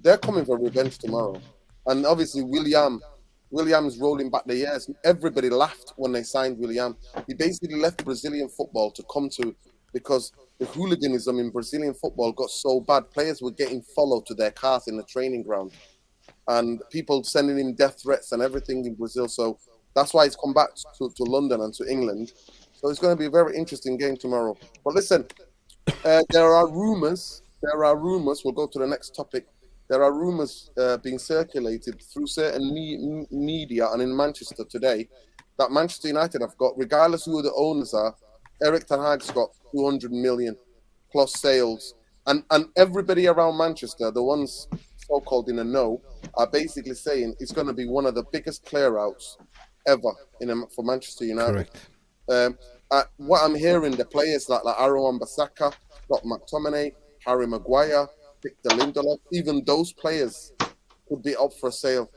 [SPEAKER 1] they're coming for revenge tomorrow. And obviously William's rolling back the years. Everybody laughed when they signed William. He basically left Brazilian football to come to, because the hooliganism in Brazilian football got so bad. Players were getting followed to their cars in the training ground, and people sending him death threats and everything in Brazil. So that's why he's come back to London and to England. So it's going to be a very interesting game tomorrow. But listen, there are rumors. We'll go to the next topic. There are rumors being circulated through certain media and in Manchester today that Manchester United have got, regardless who the owners are, Eric Ten Hag's got 200 million plus sales. And everybody around Manchester, the ones so-called in the know, are basically saying it's going to be one of the biggest clear-outs ever for Manchester United.
[SPEAKER 2] Correct.
[SPEAKER 1] What I'm hearing, the players like Aaron Bissaka, Scott McTominay, Harry Maguire, Victor Lindelof, even those players could be up for sale,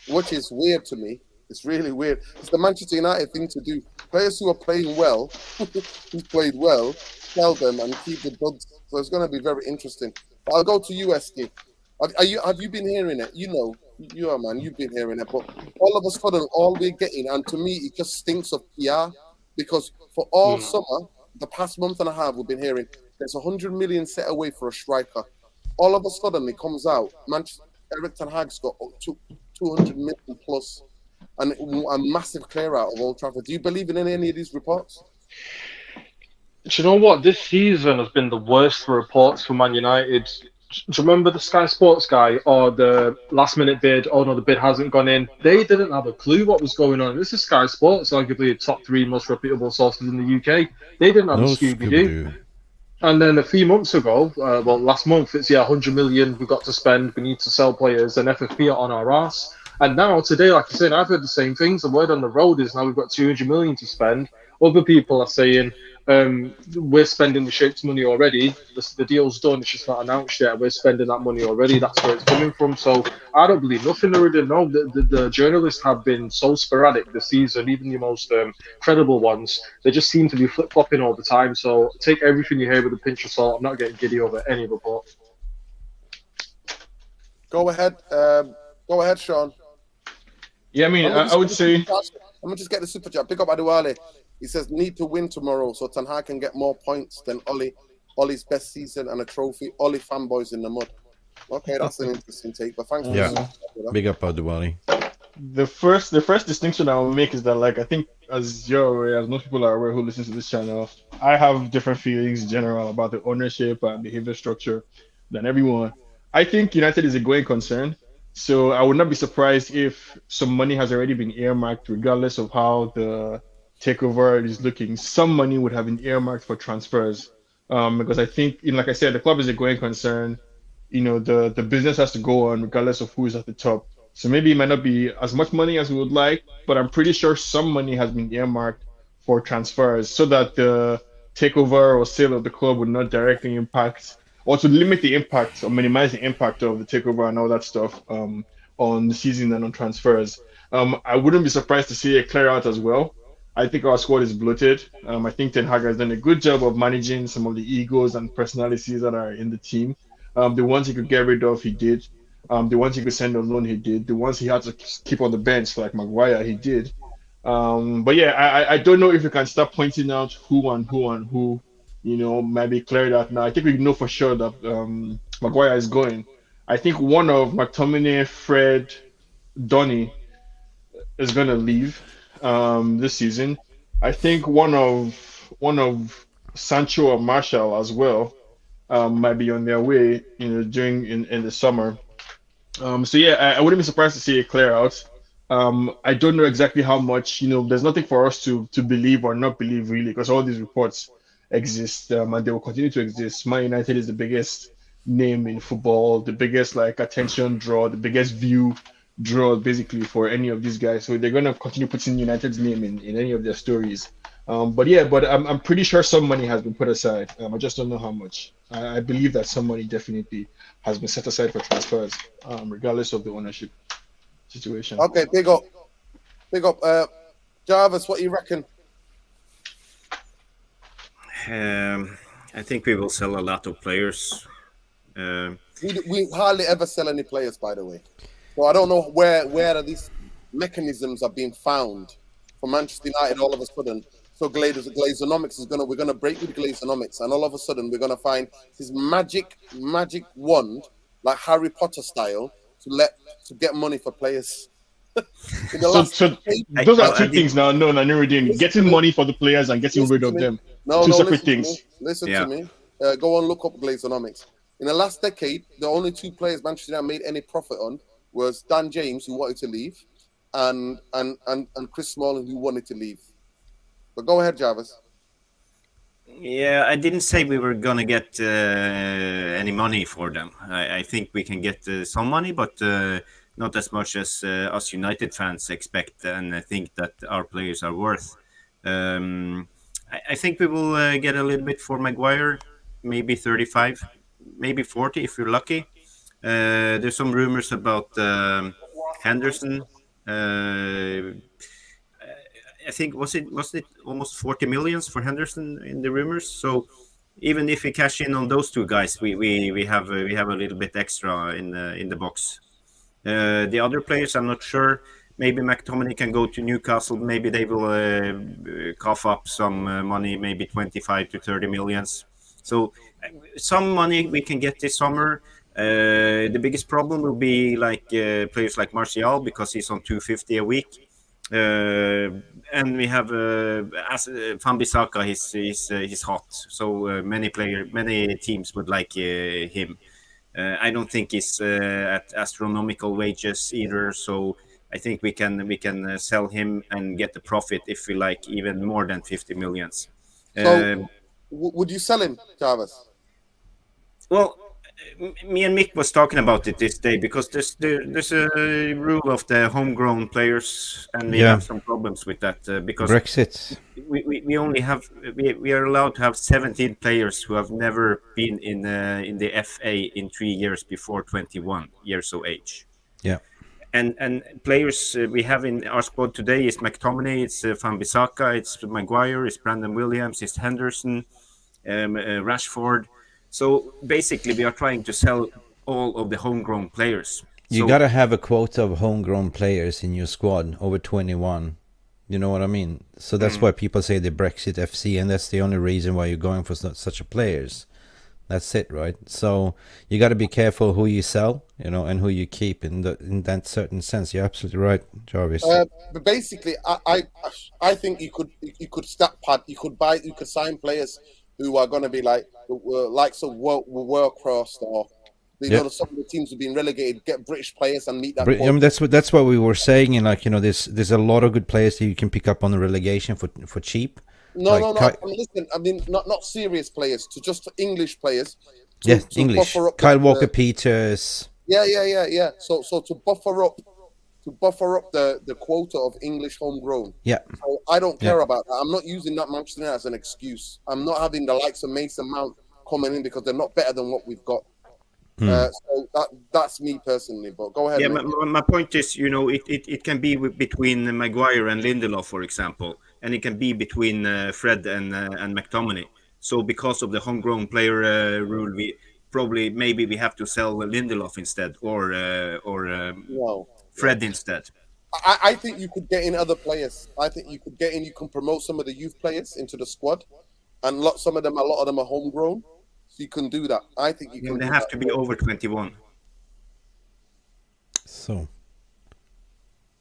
[SPEAKER 1] which is weird to me. It's really weird. It's the Manchester United thing to do. Players who are playing well, who played well, sell them and keep the duds. So it's going to be very interesting. But I'll go to you, Eski. Have you been hearing it? You are, man. You've been hearing it. But all of a sudden, all we're getting, and to me, it just stinks of PR, because for all summer, the past month and a half, we've been hearing there's 100 million set away for a striker. All of a sudden, it comes out, Eric Ten Hag's got 200 million plus and a massive clear out of Old Trafford. Do you believe in any of these reports?
[SPEAKER 6] Do you know what? This season has been the worst for reports for Man United. Do you remember the Sky Sports guy or the last minute bid? Oh no, the bid hasn't gone in. They didn't have a clue what was going on. This is Sky Sports, arguably the top 3 most reputable sources in the UK. They didn't have a Scooby-Doo. And then a few months ago, last month, it's 100 million we've got to spend. We need to sell players, and FFP are on our ass. And now today, like you said, I've heard the same things. The word on the road is now we've got 200 million to spend. Other people are saying we're spending the Shapes money already. The deal's done. It's just not announced yet. We're spending that money already. That's where it's coming from. So I don't believe nothing. I already know. The journalists have been so sporadic this season, even the most credible ones. They just seem to be flip-flopping all the time. So take everything you hear with a pinch of salt. I'm not getting giddy over any report.
[SPEAKER 1] Go ahead, Sean.
[SPEAKER 4] Yeah, I mean, I would say...
[SPEAKER 1] I'm going to just get the super chat. Pick up Adewale. He says, need to win tomorrow so Ten Hag can get more points than Oli. Oli's best season and a trophy. Oli fanboys in the mud. Okay, that's an interesting take, but thanks for
[SPEAKER 2] Yeah. Big up Adewale.
[SPEAKER 4] The first distinction I will make is that, like, I think as you're aware, as most people are aware who listen to this channel, I have different feelings in general about the ownership and behavior structure than everyone. I think United is a going concern. So I would not be surprised if some money has already been earmarked, regardless of how the takeover is looking. Some money would have been earmarked for transfers, because I think, like I said, the club is a going concern. The business has to go on regardless of who is at the top. So maybe it might not be as much money as we would like, but I'm pretty sure some money has been earmarked for transfers so that the takeover or sale of the club would not directly impact, or to limit the impact or minimize the impact of the takeover and all that stuff on the season and on transfers. I wouldn't be surprised to see a clear out as well. I think our squad is bloated. I think Ten Hag has done a good job of managing some of the egos and personalities that are in the team. The ones he could get rid of, he did. The ones he could send on loan, he did. The ones he had to keep on the bench, like Maguire, he did. But yeah, I don't know if you can start pointing out who might be cleared out now. I think we know for sure that Maguire is going. I think one of McTominay, Fred, Donny is going to leave this season. I think one of Sancho or Marshall as well. might be on their way, during in the summer. So yeah, I wouldn't be surprised to see it clear out. I don't know exactly how much, there's nothing for us to believe or not believe really, because all these reports exist, and they will continue to exist. Man United is the biggest name in football, the biggest like attention draw, the biggest view draw basically for any of these guys. So they're gonna continue putting United's name in any of their stories. But yeah, but I'm pretty sure some money has been put aside. I just don't know how much. I believe that some money definitely has been set aside for transfers, regardless of the ownership situation.
[SPEAKER 1] Okay, big up. Jarvis, what do you reckon?
[SPEAKER 3] I think we will sell a lot of players.
[SPEAKER 1] We hardly ever sell any players, by the way. So I don't know where these mechanisms are being found for Manchester United all of a sudden. So Glazonomics we're gonna break with Glazonomics, and all of a sudden we're gonna find this magic wand, like Harry Potter style, to get money for players.
[SPEAKER 4] So those are two things now. No, Nuruddin. Getting money for the players and getting rid of them. Two separate things.
[SPEAKER 1] Listen to me. Go and look up Glazonomics. In the last decade, the only two players Manchester United made any profit on was Dan James, who wanted to leave, and Chris Smalling, who wanted to leave. But go ahead, Jarvis.
[SPEAKER 3] Yeah, I didn't say we were gonna get any money for them. I think we can get some money, but not as much as us United fans expect, and I think that our players are worth. I think we will get a little bit for Maguire, maybe 35, maybe 40 if we're lucky. There's some rumors about Henderson. I think wasn't it almost 40 millions for Henderson in the rumors? So even if we cash in on those two guys, we have a little bit extra in the box. The other players, I'm not sure. Maybe McTominay can go to Newcastle. Maybe they will cough up some money, maybe 25 to 30 millions. So some money we can get this summer. The biggest problem will be like players like Martial, because he's on 250 a week. And we have Wan-Bissaka. He's hot. So many teams would like him. I don't think he's at astronomical wages either. So I think we can sell him and get the profit if we like even more than 50 millions.
[SPEAKER 1] So would you sell him, Jarvis?
[SPEAKER 3] Well, me and Mick was talking about it this day, because there's a rule of the homegrown players, and we have some problems with that because
[SPEAKER 2] Brexit.
[SPEAKER 3] We only have we are allowed to have 17 players who have never been in the FA in 3 years before 21 years of age.
[SPEAKER 2] Yeah.
[SPEAKER 3] And players we have in our squad today is McTominay, it's Wan-Bissaka, it's Maguire, it's Brandon Williams, it's Henderson, Rashford. So basically, we are trying to sell all of the homegrown players.
[SPEAKER 2] You gotta have a quota of homegrown players in your squad over 21. You know what I mean? So that's why people say the Brexit FC, and that's the only reason why you're going for such a players. That's it, right? So you got to be careful who you sell, and who you keep in that certain sense. You're absolutely right, Jarvis.
[SPEAKER 1] But basically, I think you could stat pad. You could sign players who are going to be like some World Cross, or some of the teams have been relegated. Get British players and meet that.
[SPEAKER 2] I mean, that's what we were saying. And there's a lot of good players that you can pick up on the relegation for cheap.
[SPEAKER 1] No. I mean, listen, I mean, not serious players, just for English players. To
[SPEAKER 2] English. Kyle Walker-Peters.
[SPEAKER 1] Yeah. So to buffer up the quota of English homegrown.
[SPEAKER 2] Yeah.
[SPEAKER 1] So I don't care about that. I'm not using that Manchester United as an excuse. I'm not having the likes of Mason Mount coming in because they're not better than what we've got. So that's me personally. But go ahead.
[SPEAKER 3] Yeah, my point is, it can be between Maguire and Lindelof, for example, and it can be between Fred and McTominay. So because of the homegrown player rule, maybe we have to sell Lindelof instead, or Fred instead.
[SPEAKER 1] I think you could get in other players. I think you could get in. You can promote some of the youth players into the squad, and a lot of them are homegrown. So you can do that. I think you can.
[SPEAKER 3] They have to be over 21.
[SPEAKER 2] So.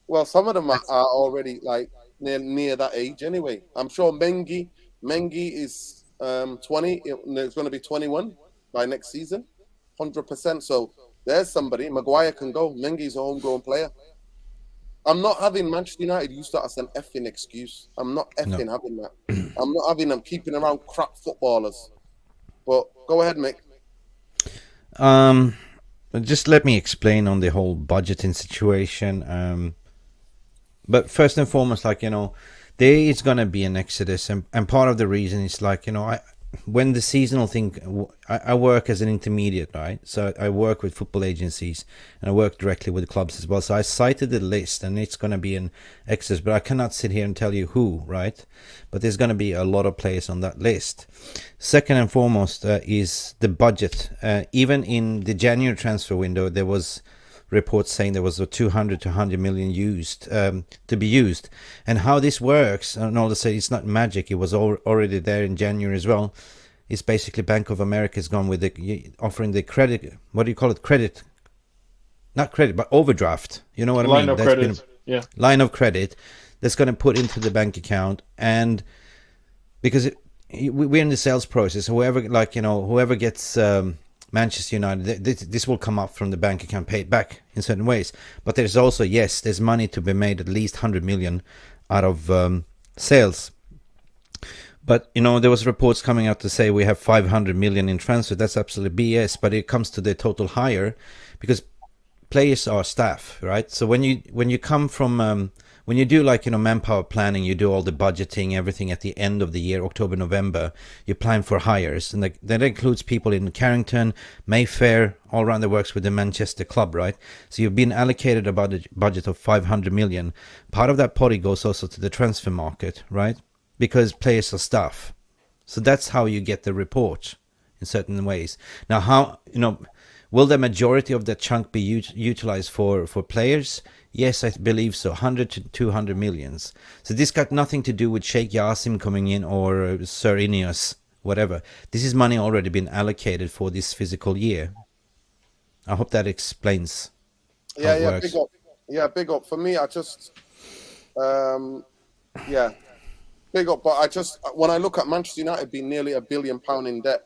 [SPEAKER 1] Well, some of them are already like near that age anyway. I'm sure Mengi is 20. It's going to be 21. by next season, 100%. So there's somebody. Maguire can go. Mengi's a homegrown player. I'm not having Manchester United use that as an effing excuse. I'm not effing having that. I'm not having them keeping around crap footballers. But go ahead, Mick.
[SPEAKER 2] Just let me explain on the whole budgeting situation. But first and foremost, like, there is going to be an exodus. And part of the reason is like, when the seasonal thing, I work as an intermediate, right? So I work with football agencies and I work directly with clubs as well. So I cited the list and it's going to be an exodus, but I cannot sit here and tell you who, right? But there's going to be a lot of players on that list. Second and foremost is the budget. Even in the January transfer window, there was reports saying there was a 200 to 100 million used to be used. And how this works, and all to say it's not magic, it was already there in January as well. It's basically Bank of America has gone with offering the credit, what do you call it, credit, not credit, but overdraft, you know what I mean?
[SPEAKER 4] Line of credit.
[SPEAKER 2] Line of credit that's going to put into the bank account. And because we're in the sales process, whoever gets Manchester United, this will come up from the bank account, paid back in certain ways. But there's also, yes, there's money to be made, at least 100 million out of sales. But, there was reports coming out to say we have 500 million in transfer. That's absolutely BS, but it comes to the total higher because players are staff, right? So when you come from... when you do manpower planning, you do all the budgeting, everything at the end of the year, October, November, you plan for hires. And that includes people in Carrington, Mayfair, all around the works with the Manchester club, right? So you've been allocated about a budget of 500 million. Part of that potty goes also to the transfer market, right? Because players are staff. So that's how you get the report in certain ways. Now, how, will the majority of that chunk be utilized for players? Yes, I believe so. 100 to 200 millions. So this got nothing to do with Sheikh Yassim coming in or Sir Ineos, whatever. This is money already been allocated for this physical year. I hope that explains how it works.
[SPEAKER 1] Big up. Yeah, big up. For me, I just, big up. But when I look at Manchester United being nearly £1 billion in debt,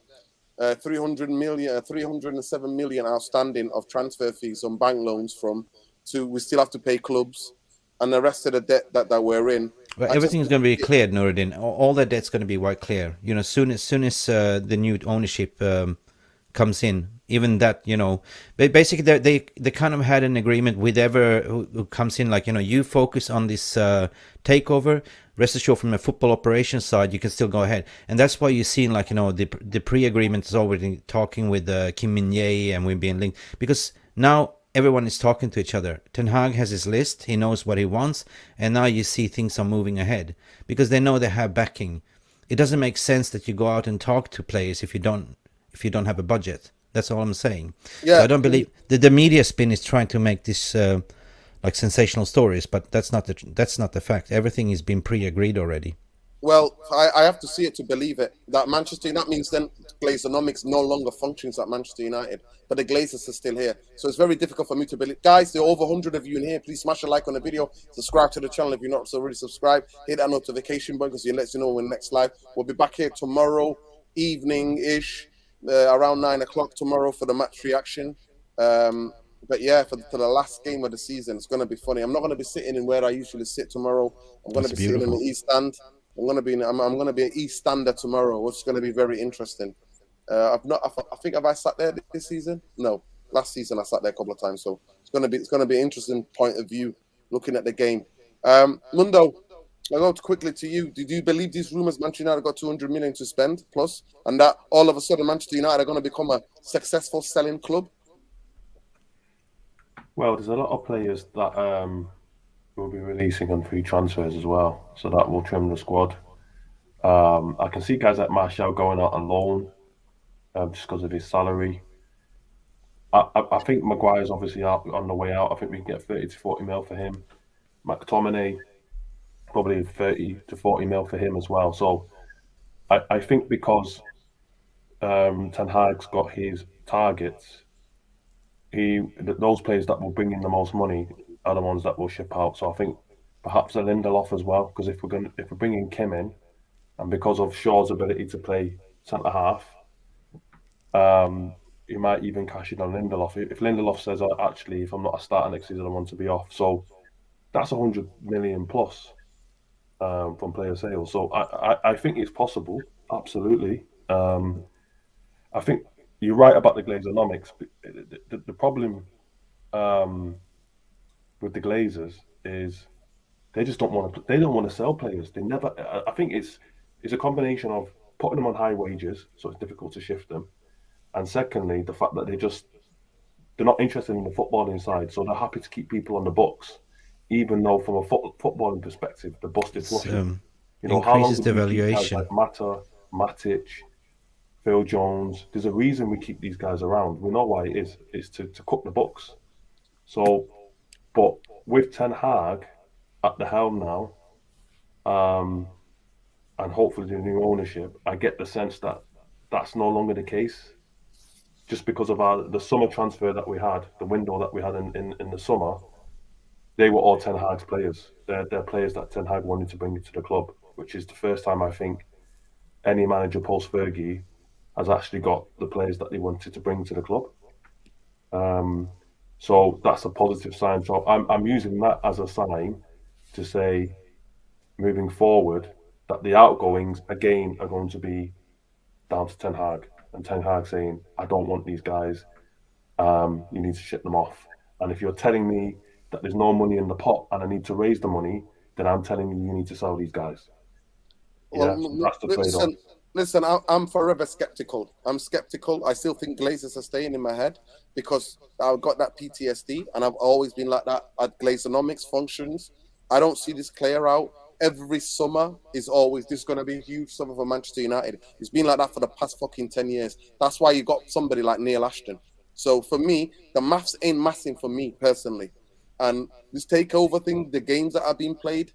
[SPEAKER 1] 307 million outstanding of transfer fees on bank loans we still have to pay clubs and the rest of the debt that we're in.
[SPEAKER 2] Well, everything's going to be cleared, Nuruddin. All that debt's going to be wiped clear. Soon as the new ownership comes in, even that, basically they kind of had an agreement with who comes in, you focus on this takeover. Rest assured, from a football operations side, you can still go ahead. And that's why you're seeing, the pre-agreement is already talking with Kim Min-jae and we're being linked. Because now everyone is talking to each other. Ten Hag has his list. He knows what he wants. And now you see things are moving ahead. Because they know they have backing. It doesn't make sense that you go out and talk to players if you don't have a budget. That's all I'm saying. Yeah. So I don't believe... The media spin is trying to make this... sensational stories, but that's not the fact. Everything has been pre-agreed already.
[SPEAKER 1] Well, I have to see it to believe it. That means then Glazeonomics no longer functions at Manchester United, but the Glazers are still here. So it's very difficult for me to believe. Guys, there are over 100 of you in here. Please smash a like on the video. Subscribe to the channel if you're not already subscribed. Hit that notification button because it lets you know when next live. We'll be back here tomorrow evening-ish, around 9 o'clock tomorrow for the match reaction. But yeah, for the last game of the season, it's going to be funny. I'm not going to be sitting in where I usually sit tomorrow. I'm going to be sitting in the East Stand. I'm going to be an East Stander tomorrow, which is going to be very interesting. I think have I sat there this season? No, last season I sat there a couple of times. So it's going to be an interesting point of view looking at the game. Mundo, I'll go quickly to you. Did you believe these rumors Manchester United got 200 million to spend plus, and that all of a sudden Manchester United are going to become a successful selling club?
[SPEAKER 5] Well, there's a lot of players that will be releasing on free transfers as well, so that will trim the squad. I can see guys like Martial going out on loan just because of his salary. I think Maguire's obviously out on the way out. I think we can get 30 to 40 mil for him. McTominay, probably 30 to 40 mil for him as well. So I think because Ten Hag's got his targets, those players that will bring in the most money are the ones that will ship out. So I think perhaps a Lindelof as well, because if we're bringing Kim in, and because of Shaw's ability to play centre half, He might even cash in on Lindelof. If Lindelof says, oh, actually, if I'm not a starter next season, I want to be off. So that's 100 million plus from player sales. So I think it's possible, absolutely. I think you're right about the Glazonomics. The problem with the Glazers is they just don't want to. They don't want to sell players. They never. I think it's a combination of putting them on high wages, so it's difficult to shift them, and secondly, the fact that they're not interested in the footballing side, so they're happy to keep people on the books, even though from a footballing perspective, they're busted flush. You know, how long
[SPEAKER 2] increases
[SPEAKER 5] do
[SPEAKER 2] the
[SPEAKER 5] we keep guys
[SPEAKER 2] valuation.
[SPEAKER 5] like Mata, Matic, Phil Jones? There's a reason we keep these guys around. We know why it is. It's to cook the books. So, but with Ten Hag at the helm now, and hopefully the new ownership, I get the sense that that's no longer the case. Just because of the summer transfer that we had, the window that we had in the summer, they were all Ten Hag's players. They're players that Ten Hag wanted to bring into the club, which is the first time I think any manager post Fergie has actually got the players that they wanted to bring to the club. So that's a positive sign. So I'm using that as a sign to say, moving forward, that the outgoings again are going to be down to Ten Hag, and Ten Hag saying, I don't want these guys. You need to ship them off. And if you're telling me that there's no money in the pot and I need to raise the money, then I'm telling you need to sell these guys.
[SPEAKER 1] Well,
[SPEAKER 5] Yeah, so that's the trade-off.
[SPEAKER 1] listen, I'm forever skeptical. I'm skeptical. I still think Glazers are staying in my head because I've got that PTSD and I've always been like that at Glazonomics functions. I don't see this clear out. Every summer is always this is going to be a huge summer for Manchester United. It's been like that for the past fucking 10 years. That's why you got somebody like Neil Ashton. So for me, the maths ain't massing for me personally. And this takeover thing, the games that are being played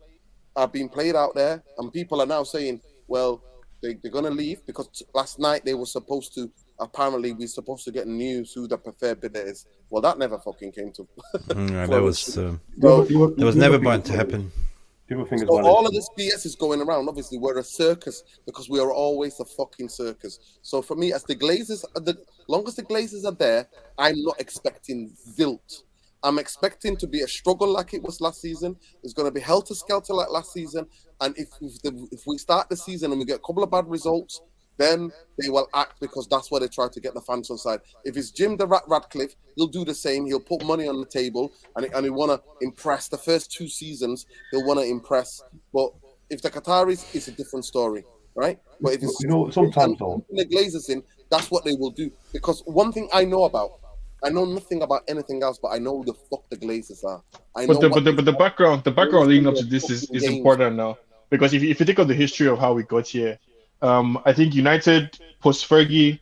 [SPEAKER 1] out there, and people are now saying, well, they're going to leave because last night they were supposed to, apparently we're supposed to get news who the preferred bidder is. Well, that never fucking came to
[SPEAKER 2] that was never going to happen.
[SPEAKER 5] So
[SPEAKER 1] all of this BS is going around. Obviously, we're a circus because we are always a fucking circus. So for me, as the Glazers, the long as the Glazers are there, I'm not expecting zilch. I'm expecting to be a struggle like it was last season. It's going to be helter-skelter like last season. And if we start the season and we get a couple of bad results, then they will act because that's where they try to get the fans on side. If it's Jim the Rat Radcliffe, he'll do the same. He'll put money on the table and he'll want to impress. The first 2 seasons, he'll want to impress. But if the Qataris, it's a different story, right? But if it's
[SPEAKER 5] sometimes
[SPEAKER 1] the Glazers in, that's what they will do. Because one thing I know nothing about anything else, but I know who the fuck the Glazers are.
[SPEAKER 4] But the background leading up to this is important now, because if you think of the history of how we got here, I think United post Fergie,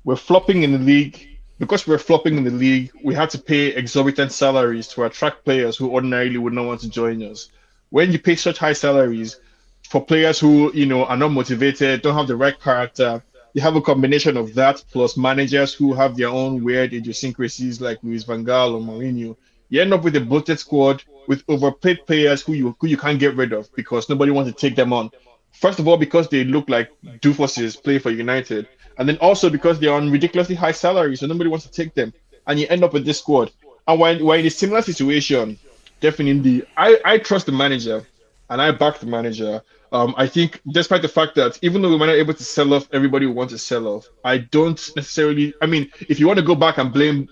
[SPEAKER 4] we're flopping in the league. Because we're flopping in the league, we had to pay exorbitant salaries to attract players who ordinarily would not want to join us. When you pay such high salaries for players who are not motivated, don't have the right character, you have a combination of that plus managers who have their own weird idiosyncrasies like Luis Van Gaal or Mourinho. You end up with a bloated squad with overpaid players who you can't get rid of because nobody wants to take them on. First of all, because they look like doofuses playing for United, and then also because they're on ridiculously high salaries, so nobody wants to take them, and you end up with this squad. And we're in a similar situation, definitely. I trust the manager, and I back the manager. I think, despite the fact that even though we were not able to sell off everybody we want to sell off, I don't necessarily. I mean, if you want to go back and blame,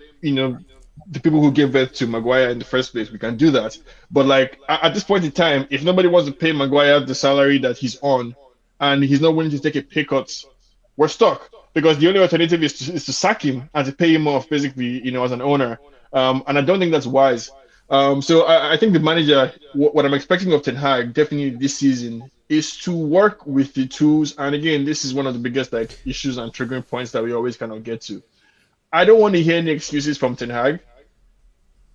[SPEAKER 4] the people who gave birth to Maguire in the first place, we can do that. But like at this point in time, if nobody wants to pay Maguire the salary that he's on, and he's not willing to take a pay cut, we're stuck. Because the only alternative is to sack him and to pay him off, basically, as an owner. And I don't think that's wise. So I think the manager, what I'm expecting of Ten Hag, definitely this season, is to work with the tools. And again, this is one of the biggest issues and triggering points that we always kind of get to. I don't want to hear any excuses from Ten Hag.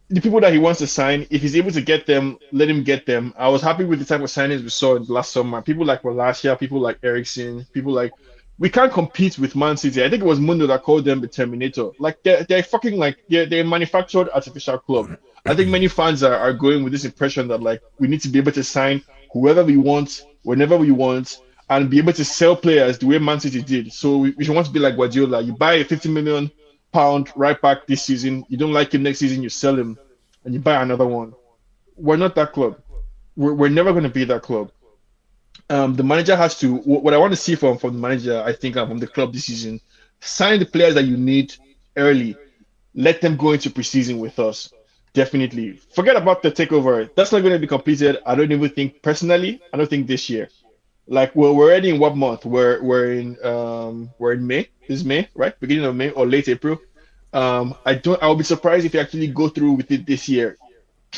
[SPEAKER 4] The people that he wants to sign, if he's able to get them, let him get them. I was happy with the type of signings we saw last summer. People like Malacia, people like Ericsson, people like... We can't compete with Man City. I think it was Mundo that called them the Terminator. Like, they're fucking they're a manufactured artificial club. I think many fans are going with this impression that, we need to be able to sign whoever we want, whenever we want, and be able to sell players the way Man City did. So if you want to be like Guardiola, you buy a 50 million pound right back this season, you don't like him next season, you sell him and you buy another one. We're not that club. We're never going to be that club. The manager has to. What I want to see from the manager, I think, from the club this season, sign the players that you need early. Let them go into preseason with us. Definitely. Forget about the takeover. That's not going to be completed. I don't even think personally. I don't think this year. Like we're already in what month? We're in May. This is May, right? Beginning of May or late April. I'll be surprised if you actually go through with it this year.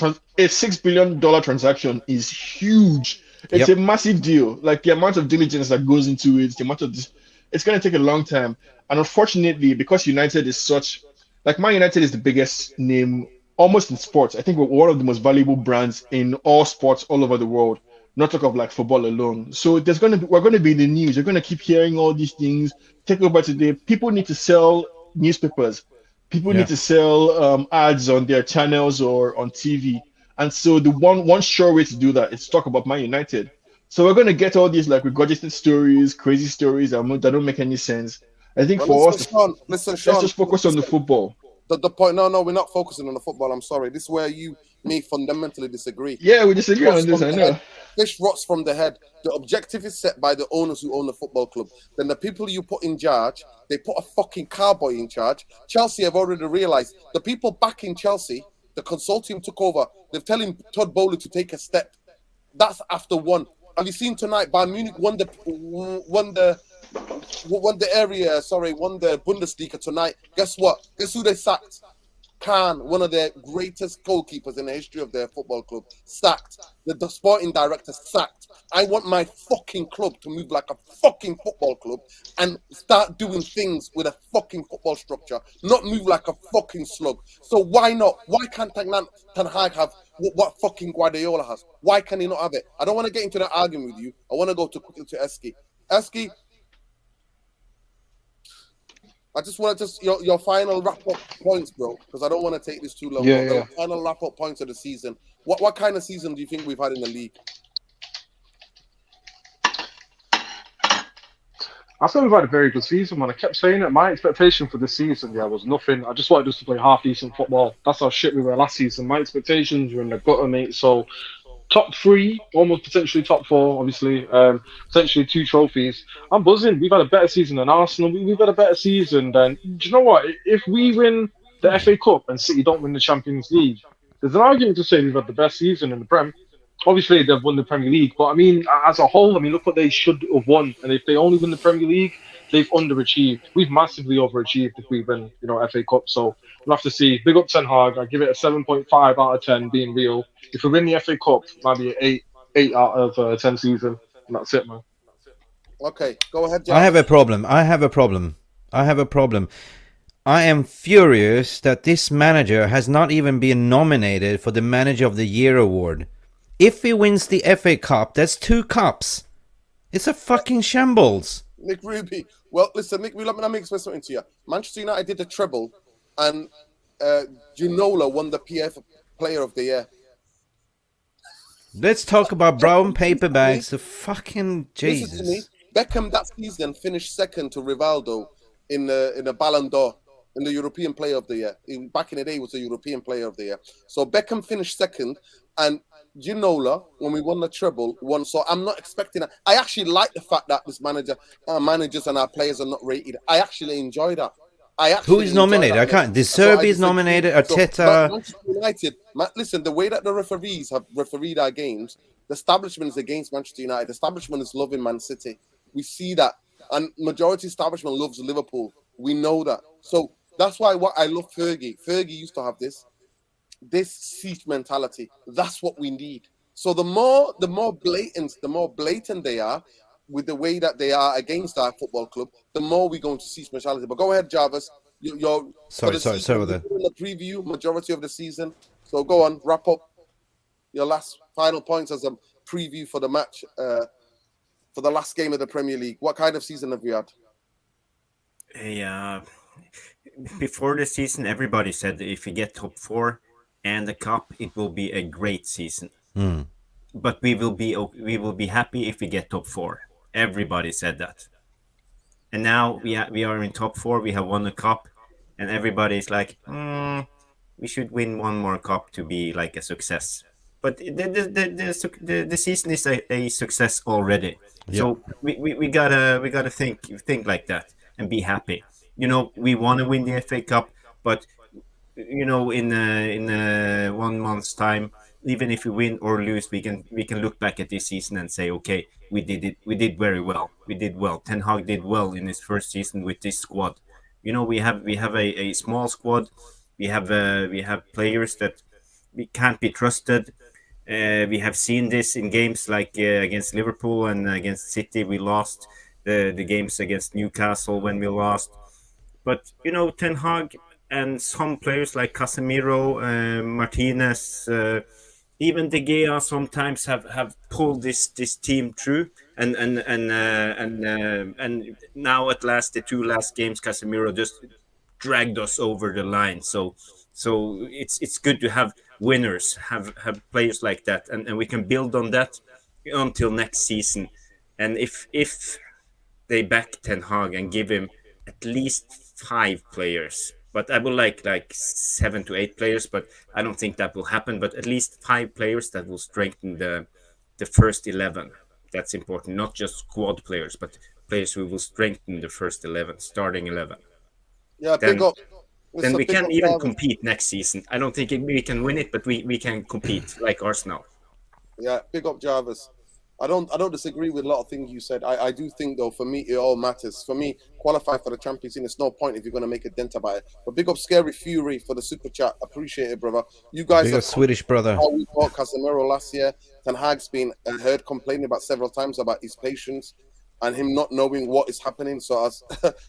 [SPEAKER 4] A $6 billion transaction is huge. It's
[SPEAKER 2] Yep.
[SPEAKER 4] a massive deal. Like the amount of diligence that goes into it, the amount of this, it's going to take a long time. And unfortunately, because United is such, like Man United is the biggest name almost in sports. I think we're one of the most valuable brands in all sports all over the world. Not talk of like football alone. So we're going to be in the news. You're going to keep hearing all these things. Take over today. People need to sell newspapers. People need
[SPEAKER 2] Yeah.
[SPEAKER 4] to sell ads on their channels or on TV. And so the one sure way to do that is talk about Man United. So we're gonna get all these like regurgitated stories, crazy stories that don't make any sense. I think
[SPEAKER 1] Well,
[SPEAKER 4] for us,
[SPEAKER 1] listen,
[SPEAKER 4] let's
[SPEAKER 1] Sean.
[SPEAKER 4] just focus on the football.
[SPEAKER 1] The point. No, no, we're not focusing on the football. I'm sorry. This is where you me fundamentally disagree.
[SPEAKER 4] Yeah, we disagree
[SPEAKER 1] Rots
[SPEAKER 4] on this.
[SPEAKER 1] from
[SPEAKER 4] I
[SPEAKER 1] the
[SPEAKER 4] know.
[SPEAKER 1] head. Fish rots from the head. The objective is set by the owners who own the football club. Then the people you put in charge, they put a fucking cowboy in charge. Chelsea have already realized the people back in Chelsea, the consortium took over. They're telling Todd Bowley to take a step. That's after one. Have you seen tonight? Bayern Munich won the Bundesliga tonight. Guess what? Guess who they sacked? Khan, one of their greatest goalkeepers in the history of their football club, sacked. The sporting director sacked. I want my fucking club to move like a fucking football club and start doing things with a fucking football structure, not move like a fucking slug. So why not? Why can't Ten Hag have what fucking Guardiola has? Why can he not have it? I don't want to get into that argument with you. I want to go quickly to Eski. Eski, I just want to your final wrap up points, bro, because I don't want to take this too long.
[SPEAKER 6] Yeah,
[SPEAKER 1] But
[SPEAKER 6] yeah.
[SPEAKER 1] the final wrap up points of the season. What kind of season do you think we've had in the league?
[SPEAKER 6] I thought we've had a very good season, man. I kept saying it. My expectation for this season, yeah, was nothing. I just wanted us to play half decent football. That's how shit we were last season. My expectations were in the gutter, mate. So top three, almost potentially top four, obviously. Potentially two trophies. I'm buzzing. We've had a better season than Arsenal. We've had a better season than. Do you know what? If we win the FA Cup and City don't win the Champions League, there's an argument to say we've had the best season in the Prem. Obviously, they've won the Premier League, but I mean, as a whole, I mean, look what they should have won. And if they only win the Premier League, they've underachieved. We've massively overachieved if we win, FA Cup. So we'll have to see. Big up Ten Hag. I give it a 7.5 out of 10, being real. If we win the FA Cup, might be an 8 out of 10 season. And that's it, man.
[SPEAKER 1] Okay, go ahead,
[SPEAKER 2] I have a
[SPEAKER 1] Jarvis.
[SPEAKER 2] problem. I have a problem. I have a problem. I am furious that this manager has not even been nominated for the Manager of the Year award. If he wins the FA Cup, that's 2 cups. It's a fucking shambles.
[SPEAKER 1] Nick Ruby. Well, listen, Nick, let me explain something to you. Manchester United did the treble, and Ginola won the PF Player of the Year.
[SPEAKER 2] Let's talk about brown paper bags. The fucking
[SPEAKER 1] Listen to me.
[SPEAKER 2] Jesus.
[SPEAKER 1] Beckham that season finished second to Rivaldo in the Ballon d'Or, in the European Player of the Year. Back in the day, he was the European Player of the Year. So Beckham finished second, and Ginola, when we won the treble, won. So I'm not expecting that. I actually like the fact that this managers and our players are not rated. I actually enjoy that.
[SPEAKER 2] Who is nominated? I can't. The Serbi is nominated. Arteta.
[SPEAKER 1] Manchester United, listen, the way that the referees have refereed our games, the establishment is against Manchester United. The establishment is loving Man City. We see that. And majority establishment loves Liverpool. We know that. So that's why what I love Fergie. Fergie used to have this siege mentality. That's what we need. So the more blatant they are with the way that they are against our football club, the more we're going to siege mentality. But go ahead, Jarvis.
[SPEAKER 2] Sorry about that.
[SPEAKER 1] In the preview, majority of the season. So go on, wrap up your last final points as a preview for the match, for the last game of the Premier League. What kind of season have we had?
[SPEAKER 3] Yeah. Before the season, everybody said that if we get top 4 and the cup, it will be a great season. But we will be happy if we get top 4. Everybody said that. And now we are in top four. We have won a cup, and everybody's like, we should win one more cup to be like a success. But the season is a success already.
[SPEAKER 2] Yeah.
[SPEAKER 3] So we gotta think like that and be happy. We want to win the FA Cup, but in 1 month's time, even if we win or lose, we can look back at this season and say, okay, we did it. We did very well. We did well. Ten Hag did well in his first season with this squad. We have a small squad. We have players that we can't be trusted. We have seen this in games like against Liverpool and against City. We lost the games against Newcastle when we lost. But Ten Hag and some players like Casemiro, Martinez, even De Gea sometimes have pulled this team through. And now at last, the two last games, Casemiro just dragged us over the line. So it's good to have winners, have players like that, and we can build on that until next season. And if they back Ten Hag and give him at least 5 players. But I would like 7 to 8 players, but I don't think that will happen. But at least 5 players that will strengthen the first 11. That's important. Not just squad players, but players who will strengthen the first 11, starting 11.
[SPEAKER 1] Yeah,
[SPEAKER 3] Then
[SPEAKER 1] big up.
[SPEAKER 3] then we
[SPEAKER 1] Big
[SPEAKER 3] can
[SPEAKER 1] up
[SPEAKER 3] even
[SPEAKER 1] Jarvis.
[SPEAKER 3] compete next season. I don't think we can win it, but we can compete like Arsenal.
[SPEAKER 1] Yeah, big up Jarvis. I don't disagree with a lot of things you said. I do think though, for me it all matters. For me, qualify for the Champions League, it's no point if you're gonna make a dent about it. But big up Scary Fury for the super chat. Appreciate it, brother. You guys
[SPEAKER 2] Big
[SPEAKER 1] have
[SPEAKER 2] up Swedish brother.
[SPEAKER 1] how we bought Casemiro last year. Ten Hag's been heard complaining about several times about his patience and him not knowing what is happening. So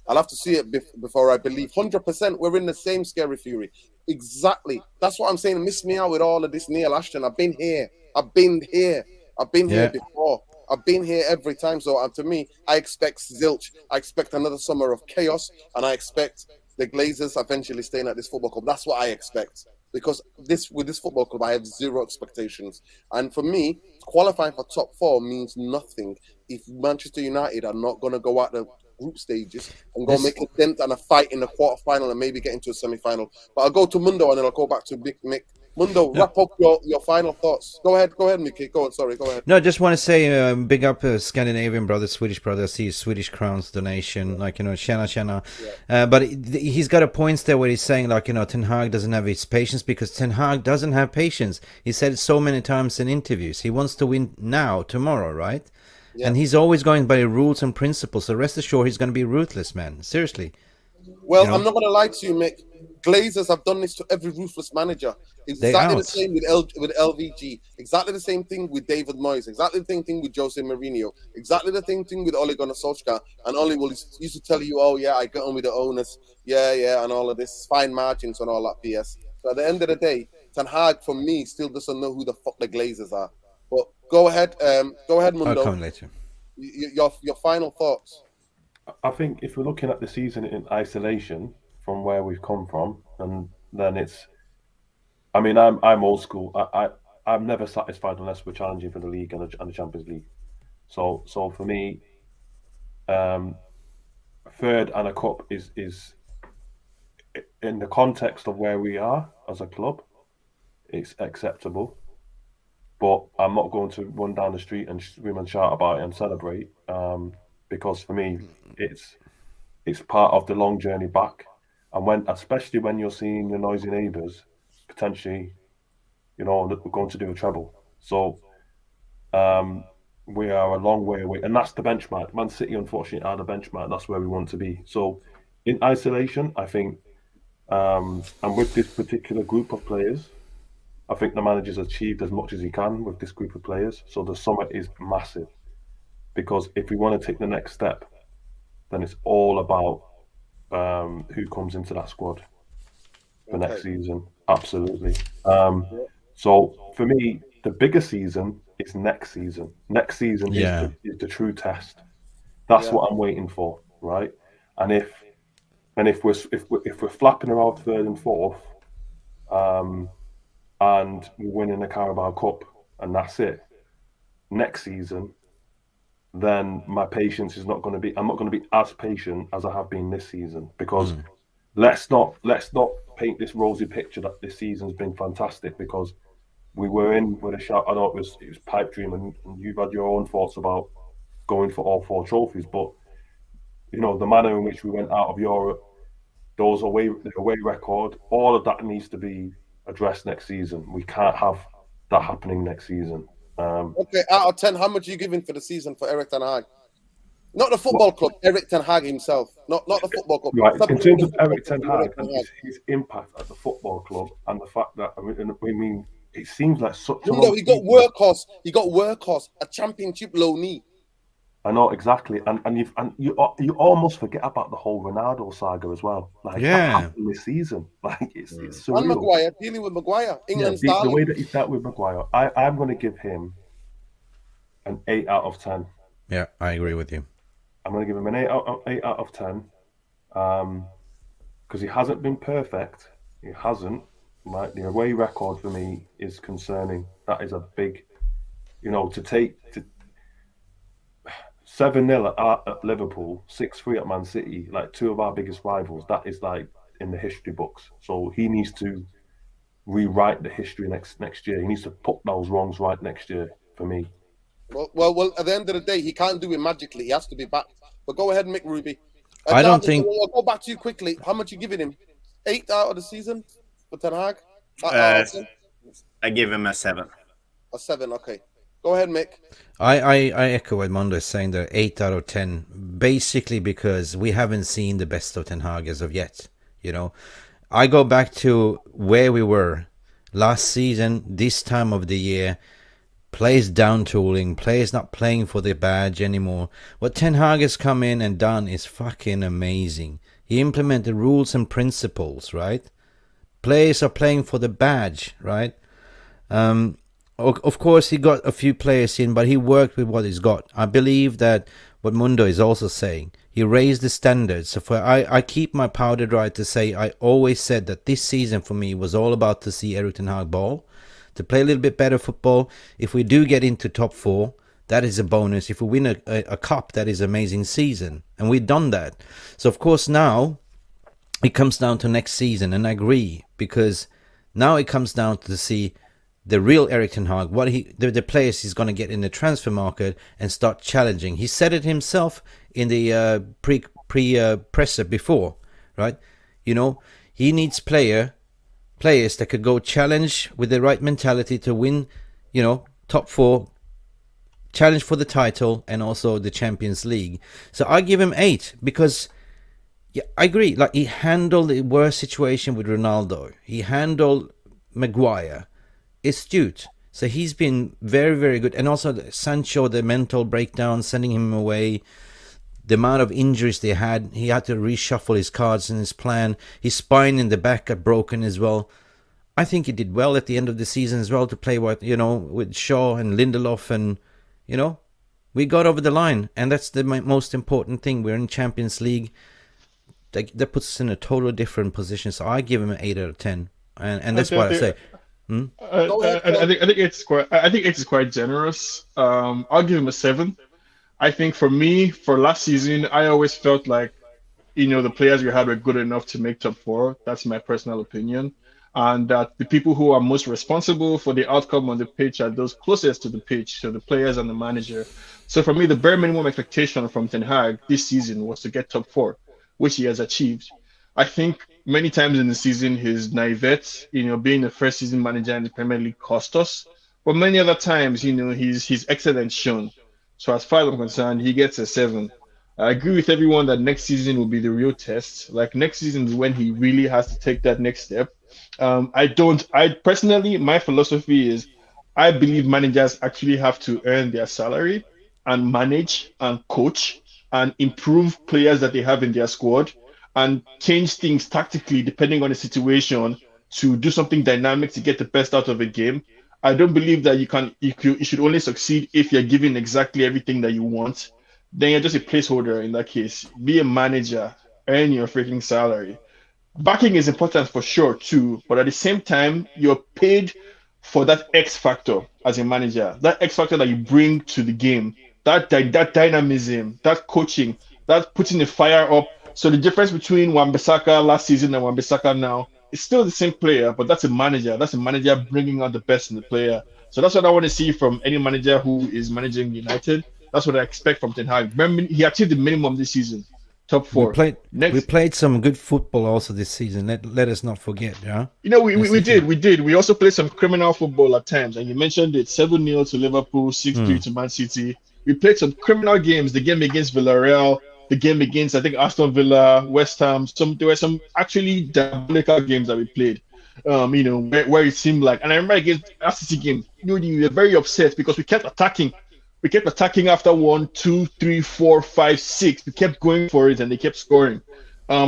[SPEAKER 1] I'll have to see it before I believe. 100%, we're in the same Scary Fury. Exactly. That's what I'm saying. Miss me out with all of this Neil Ashton. I've been here. I've been here
[SPEAKER 2] Yeah.
[SPEAKER 1] before. I've been here every time. So to me, I expect zilch. I expect another summer of chaos, and I expect the Glazers eventually staying at this football club. That's what I expect. Because with this football club, I have zero expectations. And for me, qualifying for top four means nothing if Manchester United are not going to go out the group stages and go make a dent and a fight in the quarterfinal and maybe get into a semi-final. But I'll go to Mundo and then I'll go back to Big Mick. Mundo, wrap up your final thoughts. Go ahead, Mickey. Go on. Sorry, go ahead.
[SPEAKER 2] No, I just want to say big up Scandinavian brother, Swedish brother. I see his Swedish crowns donation, tjena. But he's got a point there where he's saying, Ten Hag doesn't have his patience because Ten Hag doesn't have patience. He said it so many times in interviews. He wants to win now, tomorrow, right? Yeah. And he's always going by rules and principles. So rest assured, he's going to be ruthless, man. Seriously.
[SPEAKER 1] Well, I'm not going to lie to you, Mick. Glazers have done this to every ruthless manager. Exactly the same with LVG. Exactly the same thing with David Moyes. Exactly the same thing with Jose Mourinho. Exactly the same thing with Ole Gunnar Solskjaer. And Ole will used to tell you, oh, yeah, I get on with the owners. Yeah, and all of this. Fine margins and all that BS. So at the end of the day, Ten Hag, for me, still doesn't know who the fuck the Glazers are. But go ahead, Mundo.
[SPEAKER 2] I'll come later.
[SPEAKER 1] Your final thoughts.
[SPEAKER 5] I think if we're looking at the season in isolation from where we've come from, and then it's, I mean, I'm old school. I'm never satisfied unless we're challenging for the league and the Champions League. So for me, third and a cup is in the context of where we are as a club, it's acceptable. But I'm not going to run down the street and scream and shout about it and celebrate, because for me, it's part of the long journey back. And especially when you're seeing your noisy neighbours potentially, we're going to do a treble. So we are a long way away, and that's the benchmark. Man City, unfortunately, are the benchmark. That's where we want to be. So in isolation, I think, and with this particular group of players, I think the manager's achieved as much as he can with this group of players. So the summit is massive, because if we want to take the next step, then it's all about who comes into that squad for next season. Absolutely. So for me, the bigger season is next season. Next season is the true test. That's what I'm waiting for, right? And if we're flapping around third and fourth, and we're winning the Carabao Cup, and that's it. Next season, then my patience is not going to be. I'm not going to be as patient as I have been this season, because let's not paint this rosy picture that this season's been fantastic, because we were in with a shout. I know it was pipe dream, and you've had your own thoughts about going for all 4 trophies, but the manner in which we went out of Europe, the away record, all of that needs to be addressed next season. We can't have that happening next season.
[SPEAKER 1] Okay, out of 10, how much are you giving for the season for Eric Ten Hag? Not the football club, Eric Ten Hag himself. Not the football club.
[SPEAKER 5] Right.
[SPEAKER 1] Stop
[SPEAKER 5] In
[SPEAKER 1] putting
[SPEAKER 5] terms
[SPEAKER 1] the
[SPEAKER 5] of
[SPEAKER 1] football
[SPEAKER 5] Eric Ten
[SPEAKER 1] club on
[SPEAKER 5] Hag and his impact at the football club, and the fact that it seems like such a
[SPEAKER 1] No,
[SPEAKER 5] long
[SPEAKER 1] he got
[SPEAKER 5] season.
[SPEAKER 1] workhorse. He got workhorse, a championship low knee.
[SPEAKER 5] I know exactly, and you almost forget about the whole Ronaldo saga as well. Like that
[SPEAKER 2] Yeah.
[SPEAKER 5] happened this season. Like it's
[SPEAKER 1] And
[SPEAKER 5] surreal.
[SPEAKER 1] Maguire, dealing with Maguire, England's
[SPEAKER 5] The
[SPEAKER 1] darling.
[SPEAKER 5] way that he's dealt with Maguire, I'm going to give him an 8 out of 10.
[SPEAKER 2] Yeah, I agree with you.
[SPEAKER 5] I'm going to give him an 8 out of 10, because he hasn't been perfect. He hasn't. Like the away record for me is concerning. That is a big, to take 7-0 at Liverpool, 6-3 at Man City, like 2 of our biggest rivals. That is like in the history books. So he needs to rewrite the history next year. He needs to put those wrongs right next year for me.
[SPEAKER 1] Well. At the end of the day, he can't do it magically. He has to be back. But go ahead, Mick Ruby.
[SPEAKER 2] I don't think.
[SPEAKER 1] I'll go back to you quickly. How much you giving him? 8 out of the season for Ten Hag?
[SPEAKER 3] I give him a 7.
[SPEAKER 1] A 7, okay. Go ahead, Mick.
[SPEAKER 2] I echo what Mondo is saying there, 8 out of 10, basically because we haven't seen the best of Ten Hag as of yet. I go back to where we were last season, this time of the year, players down tooling, players not playing for the badge anymore. What Ten Hag has come in and done is fucking amazing. He implemented rules and principles, right? Players are playing for the badge, right? Of course, he got a few players in, but he worked with what he's got. I believe that what Mundo is also saying, he raised the standards. So I keep my powder dry to say I always said that this season for me was all about to see Eric Ten Hag ball, to play a little bit better football. If we do get into top 4, that is a bonus. If we win a cup, that is an amazing season. And we've done that. So, of course, now it comes down to next season, and I agree, because now it comes down to see the real Eric Ten Hag, the players he's going to get in the transfer market and start challenging. He said it himself in the presser before, right? He needs players that could go challenge with the right mentality to win, top 4, challenge for the title and also the Champions League. So I give him 8 because, yeah, I agree. Like, he handled the worst situation with Ronaldo. He handled Maguire. Astute. So he's been very, very good. And also Sancho, the mental breakdown, sending him away. The amount of injuries they had, he had to reshuffle his cards in his plan. His spine in the back got broken as well. I think he did well at the end of the season as well to play with Shaw and Lindelof, and we got over the line, and that's the most important thing. We're in Champions League. That puts us in a totally different position. So I give him an 8 out of 10, and that's what I say.
[SPEAKER 4] I think it's quite generous. I'll give him a 7. I think for me, for last season, I always felt like the players we had were good enough to make top 4. That's my personal opinion, and that the people who are most responsible for the outcome on the pitch are those closest to the pitch, so the players and the manager. So for me, the bare minimum expectation from Ten Hag this season was to get top 4, which he has achieved. I think many times in the season, his naivete, being the first season manager in the Premier League cost us. But many other times, his excellence shown. So as far as I'm concerned, he gets a 7. I agree with everyone that next season will be the real test. Like, next season is when he really has to take that next step. I personally, my philosophy is, I believe managers actually have to earn their salary and manage and coach and improve players that they have in their squad and change things tactically depending on the situation to do something dynamic to get the best out of a game. I don't believe that you should only succeed if you're giving exactly everything that you want. Then you're just a placeholder in that case. Be a manager, earn your freaking salary. Backing is important for sure too, but at the same time, you're paid for that X factor as a manager, that X factor that you bring to the game that dynamism, that coaching, that putting the fire up. So the difference between Wan-Bissaka last season and Wan-Bissaka now, it's still the same player, but that's a manager. That's a manager bringing out the best in the player. So that's what I want to see from any manager who is managing United. That's what I expect from Ten Hag. Remember, he achieved the minimum this season, top
[SPEAKER 2] We
[SPEAKER 4] four.
[SPEAKER 2] played we
[SPEAKER 4] Next,
[SPEAKER 2] played some good football also this season. Let us not forget, yeah. That's
[SPEAKER 4] we
[SPEAKER 2] the
[SPEAKER 4] did,
[SPEAKER 2] thing.
[SPEAKER 4] we did. We also played some criminal football at times, and you mentioned it: 7-0 to Liverpool, 6-3
[SPEAKER 2] Hmm.
[SPEAKER 4] to Man City. We played some criminal games. The game against Villarreal, the game against I think Aston Villa, West Ham. There were some actually diabolical games that we played. Where it seemed like, and I remember against City game, you were very upset because we kept attacking. We kept attacking after 1, 2, 3, 4, 5, 6. We kept going for it, and they kept scoring.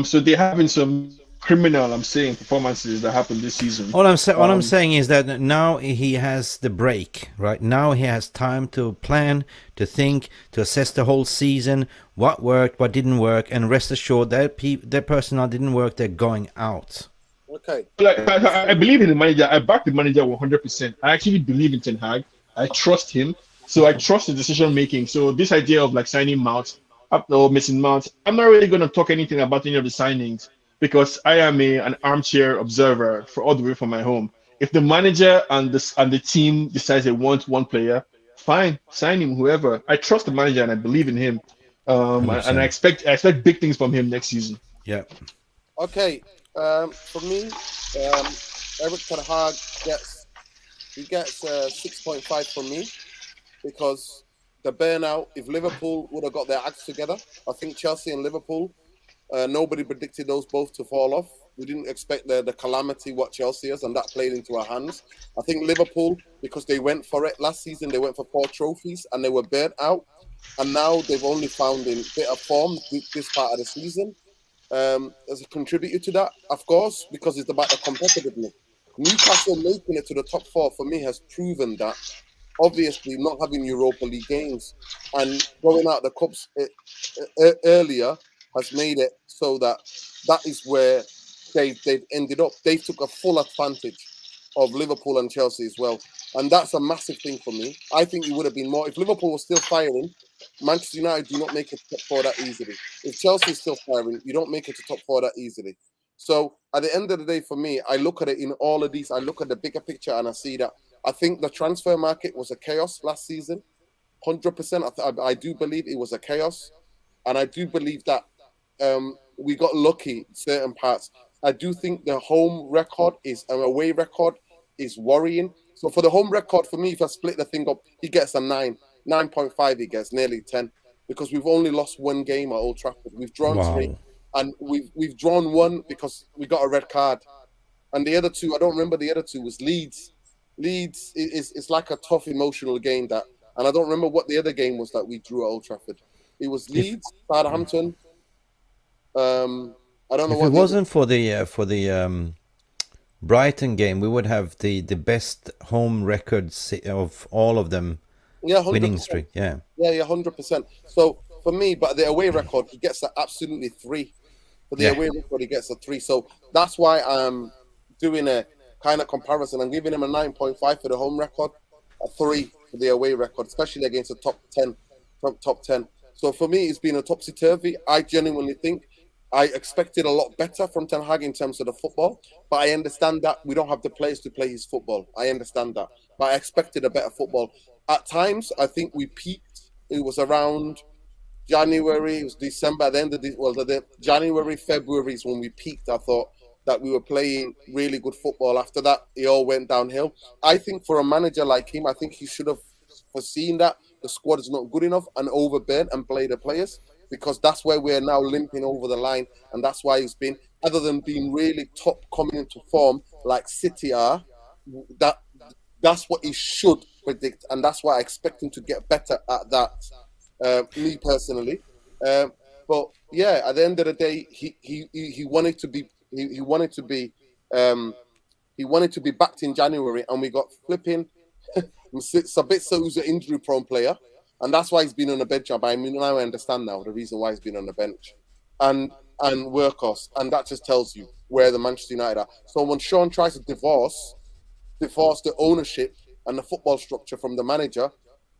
[SPEAKER 4] So they're having some criminal, I'm saying, performances that happened this season.
[SPEAKER 2] All I'm saying is that now he has the break, right? Now he has time to plan, to think, to assess the whole season, what worked, what didn't work, and rest assured that their personnel didn't work, they're going out.
[SPEAKER 1] Okay.
[SPEAKER 4] Like, I believe in the manager. I back the manager 100%. I actually believe in Ten Hag. I trust him. So I trust the decision making. So this idea of like signing Mount or missing Mount, I'm not really going to talk anything about any of the signings because I am an armchair observer for all the way from my home. If the manager and the team decides they want one player, fine, sign him, whoever. I trust the manager and I believe in him. And I
[SPEAKER 2] 100%.
[SPEAKER 4] expect big things from him next season.
[SPEAKER 2] Yeah.
[SPEAKER 1] Okay. For me, Eric Ten Hag gets 6.5 from me because the burnout. If Liverpool would have got their acts together, I think Chelsea and Liverpool. Nobody predicted those both to fall off. We didn't expect the calamity what Chelsea is, and that played into our hands. I think Liverpool, because they went for it last season, they went for 4 trophies and they were burnt out. And now they've only found in bit of form this part of the season. As a contributor to that, of course, because it's about the competitiveness. Newcastle making it to the top four for me has proven that obviously not having Europa League games and going out the cups earlier has made it so that is where they've ended up. They took a full advantage of Liverpool and Chelsea as well, and that's a massive thing for me. I think it would have been more if Liverpool was still firing. Manchester United do not make it to top four that easily. If Chelsea is still firing, you don't make it to top four that easily. So at the end of the day, for me, I look at it in all of these. I look at the bigger picture and I see that I think the transfer market was a chaos last season. 100%. I do believe it was a chaos. And I do believe that we got lucky in certain parts. I do think the home record is an away record is worrying. So for the home record, for me, if I split the thing up, he gets a 9.5, he gets nearly 10. Because we've only lost one game at Old Trafford. We've drawn 3.
[SPEAKER 2] Wow.
[SPEAKER 1] And we've drawn 1 because we got a red card. And the other 2, I don't remember the other 2, was Leeds. Leeds is like a tough emotional game that, and I don't remember what the other game was that we drew at Old Trafford. It was
[SPEAKER 2] If
[SPEAKER 1] Leeds, Southampton. I don't know
[SPEAKER 2] if it
[SPEAKER 1] what.
[SPEAKER 2] wasn't for the Brighton game, we would have the best home records of all of them,
[SPEAKER 1] Yeah, 100%.
[SPEAKER 2] winning streak. Yeah.
[SPEAKER 1] Yeah, 100%. So for me, but the away record, he gets absolutely 3. For the
[SPEAKER 2] Yeah.
[SPEAKER 1] away record, he gets a 3. So that's why I'm doing a kind of comparison. I'm giving him a 9.5 for the home record, a 3 for the away record, especially against the top 10. So for me, it's been a topsy-turvy. I genuinely think I expected a lot better from Ten Hag in terms of the football, but I understand that we don't have the players to play his football. I understand that, but I expected a better football. At times, I think we peaked. It was around January, it was December, at the end of the January, February is when we peaked. I thought that we were playing really good football. After that, it all went downhill. I think for a manager like him, I think he should have foreseen that the squad is not good enough and overburnt and play the players because that's where we're now limping over the line. And that's why he's been, other than being really top coming into form like City are, that that's what he should predict. And that's why I expect him to get better at that. Me personally, but yeah, at the end of the day, he wanted to be he wanted to be he wanted to be backed in January, and we got flipping Sabitzer, who's an injury prone player, and that's why he's been on the bench. I mean, now I understand now the reason why he's been on the bench, and Workhorse, and that just tells you where the Manchester United are. So when Sean tries to divorce the ownership and the football structure from the manager,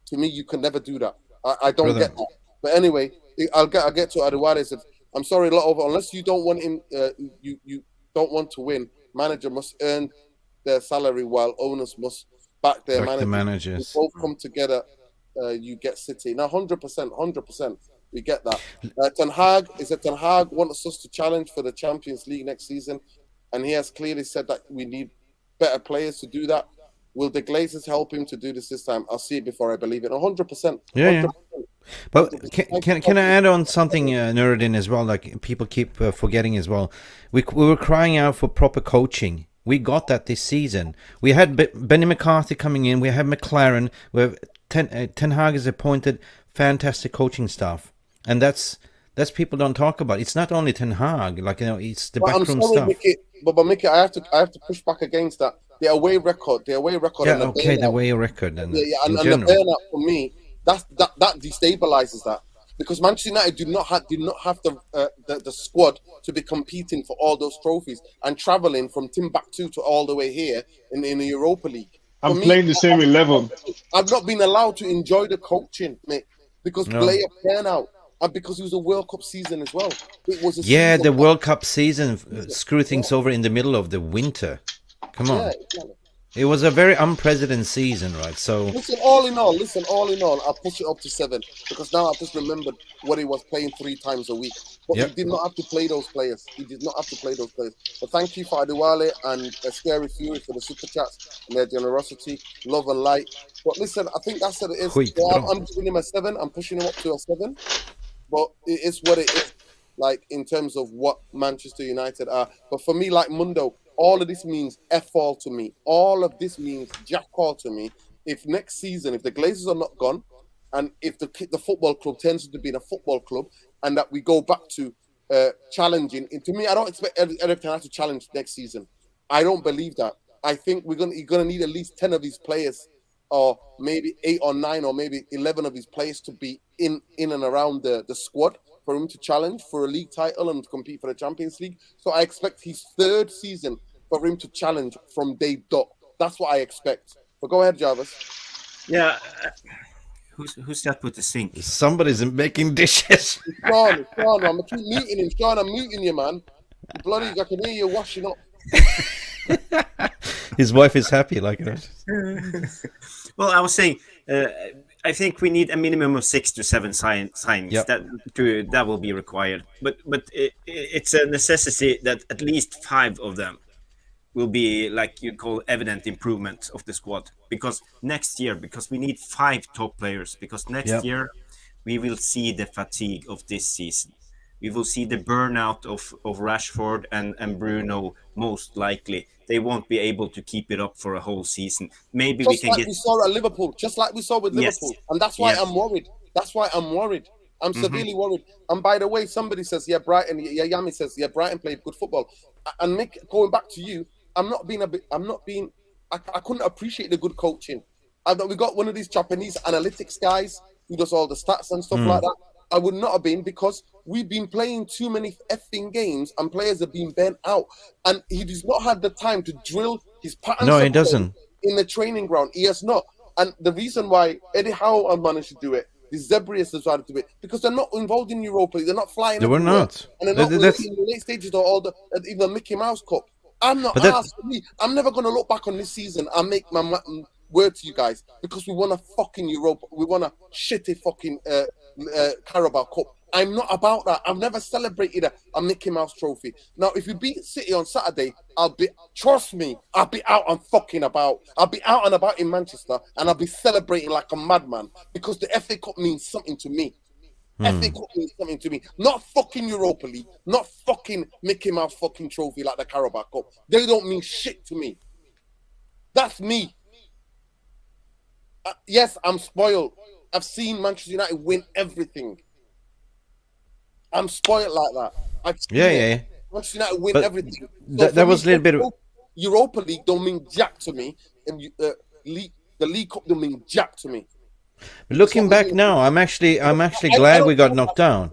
[SPEAKER 1] to me, you can never do that. I don't
[SPEAKER 2] Brother.
[SPEAKER 1] get that. But anyway, I'll get to Adewale. Said, I'm sorry, a lot of unless you don't want him, you don't want to win. Manager must earn their salary while owners must back their
[SPEAKER 2] Back the
[SPEAKER 1] managers. We
[SPEAKER 2] managers.
[SPEAKER 1] both come together. You get City now. 100%. We get that. Ten Hag wants us to challenge for the Champions League next season, and he has clearly said that we need better players to do that. Will the Glazers help him to do this time? I'll see it before I believe it. 100%.
[SPEAKER 2] Yeah. But
[SPEAKER 1] 100%.
[SPEAKER 2] can I add on something, Nuruddin, as well? Like people keep forgetting as well. We were crying out for proper coaching. We got that this season. We had Benny McCarthy coming in. We had McLaren. We have Ten Hag has appointed fantastic coaching staff, and that's people don't talk about. It's not only Ten Hag. Like, you know, it's the backroom stuff.
[SPEAKER 1] Mickey, but Mickey, I have to push back against that. The away record.
[SPEAKER 2] Yeah,
[SPEAKER 1] and
[SPEAKER 2] okay, the away record and
[SPEAKER 1] and the
[SPEAKER 2] general.
[SPEAKER 1] burnout for me, that destabilizes that, because Manchester United did not have the squad to be competing for all those trophies and traveling from Timbuktu to all the way here in the Europa League.
[SPEAKER 4] I'm playing the same 11.
[SPEAKER 1] I've not been allowed to enjoy the coaching, mate, because player burnout. And because it was a World Cup season as well. It was
[SPEAKER 2] the World Cup season screw things over in the middle of the winter. Come on.
[SPEAKER 1] Exactly.
[SPEAKER 2] It was a very unprecedented season, right? So
[SPEAKER 1] Listen, all in all, I'll push it up to 7 because now I've just remembered what he was playing 3 times a week. But he did not have to play those players. But thank you for Adewale and Scary Fury for the super chats and their generosity, love and light. But listen, I think that's what it is. I'm giving him a 7. I'm pushing him up to a 7. But it is what it is, like, in terms of what Manchester United are. But for me, like Mundo, all of this means F-all to me. All of this means jack-all to me. If next season, if the Glazers are not gone, and if the football club turns into being a football club, and that we go back to challenging, and to me, I don't expect Eric Ten Hag to challenge next season. I don't believe that. I think you're gonna need at least 10 of these players, or maybe 8 or 9 or maybe 11 of his players to be in and around the squad for him to challenge for a league title and to compete for the Champions League. So I expect his 3rd season for him to challenge from day dot. That's what I expect. But go ahead, Jarvis.
[SPEAKER 3] Yeah. Who's that with the sink?
[SPEAKER 2] somebody's making dishes.
[SPEAKER 1] Sean, I'm keep muting him. Sean, I'm muting you, man. Bloody, I can hear you washing up.
[SPEAKER 2] His wife is happy, like that.
[SPEAKER 3] Well, I was saying, I think we need a minimum of 6 to 7 signings.
[SPEAKER 2] Yep.
[SPEAKER 3] That will be required. But it's a necessity that at least 5 of them will be, like you call, evident improvement of the squad. Because next year, because we need 5 top players. Because next year we will see the fatigue of this season. We will see the burnout of Rashford and Bruno, most likely. They won't be able to keep it up for a whole season. Maybe we can get...
[SPEAKER 1] we saw at Liverpool, just like we saw with Liverpool. And that's why I'm worried. I'm severely worried. And by the way, somebody says, Yami says, Brighton played good football. And Mick, going back to you, I couldn't appreciate the good coaching. We got one of these Japanese analytics guys who does all the stats and stuff like that. I would not have been, because we've been playing too many effing games and players have been bent out. And he does not have the time to drill his patterns.
[SPEAKER 2] No, he doesn't.
[SPEAKER 1] In the training ground. He has not. And the reason why Eddie Howe managed to do it, the Zebrius has tried to do it, because they're not involved in Europa League. They're not flying.
[SPEAKER 2] They were not.
[SPEAKER 1] And they're not in the late stages or all the even Mickey Mouse Cup. I'm not asked for me. I'm never going to look back on this season and make my word to you guys, because we won a fucking Europa. We won a shitty fucking Carabao Cup. I'm not about that. I've never celebrated a Mickey Mouse trophy. Now, if you beat City on Saturday, trust me, I'll be out and fucking about. I'll be out and about in Manchester, and I'll be celebrating like a madman, because the FA Cup means something to me. FA Cup means something to me. Not fucking Europa League, not fucking Mickey Mouse fucking trophy like the Carabao Cup. They don't mean shit to me. That's me. Yes, I'm spoiled. I've seen Manchester United win everything. I'm spoiled like that. Manchester United win everything. So
[SPEAKER 2] that was a little bit of...
[SPEAKER 1] Europa League don't mean jack to me, and the League Cup don't mean jack to me.
[SPEAKER 2] Looking back now, I'm actually glad we got knocked down.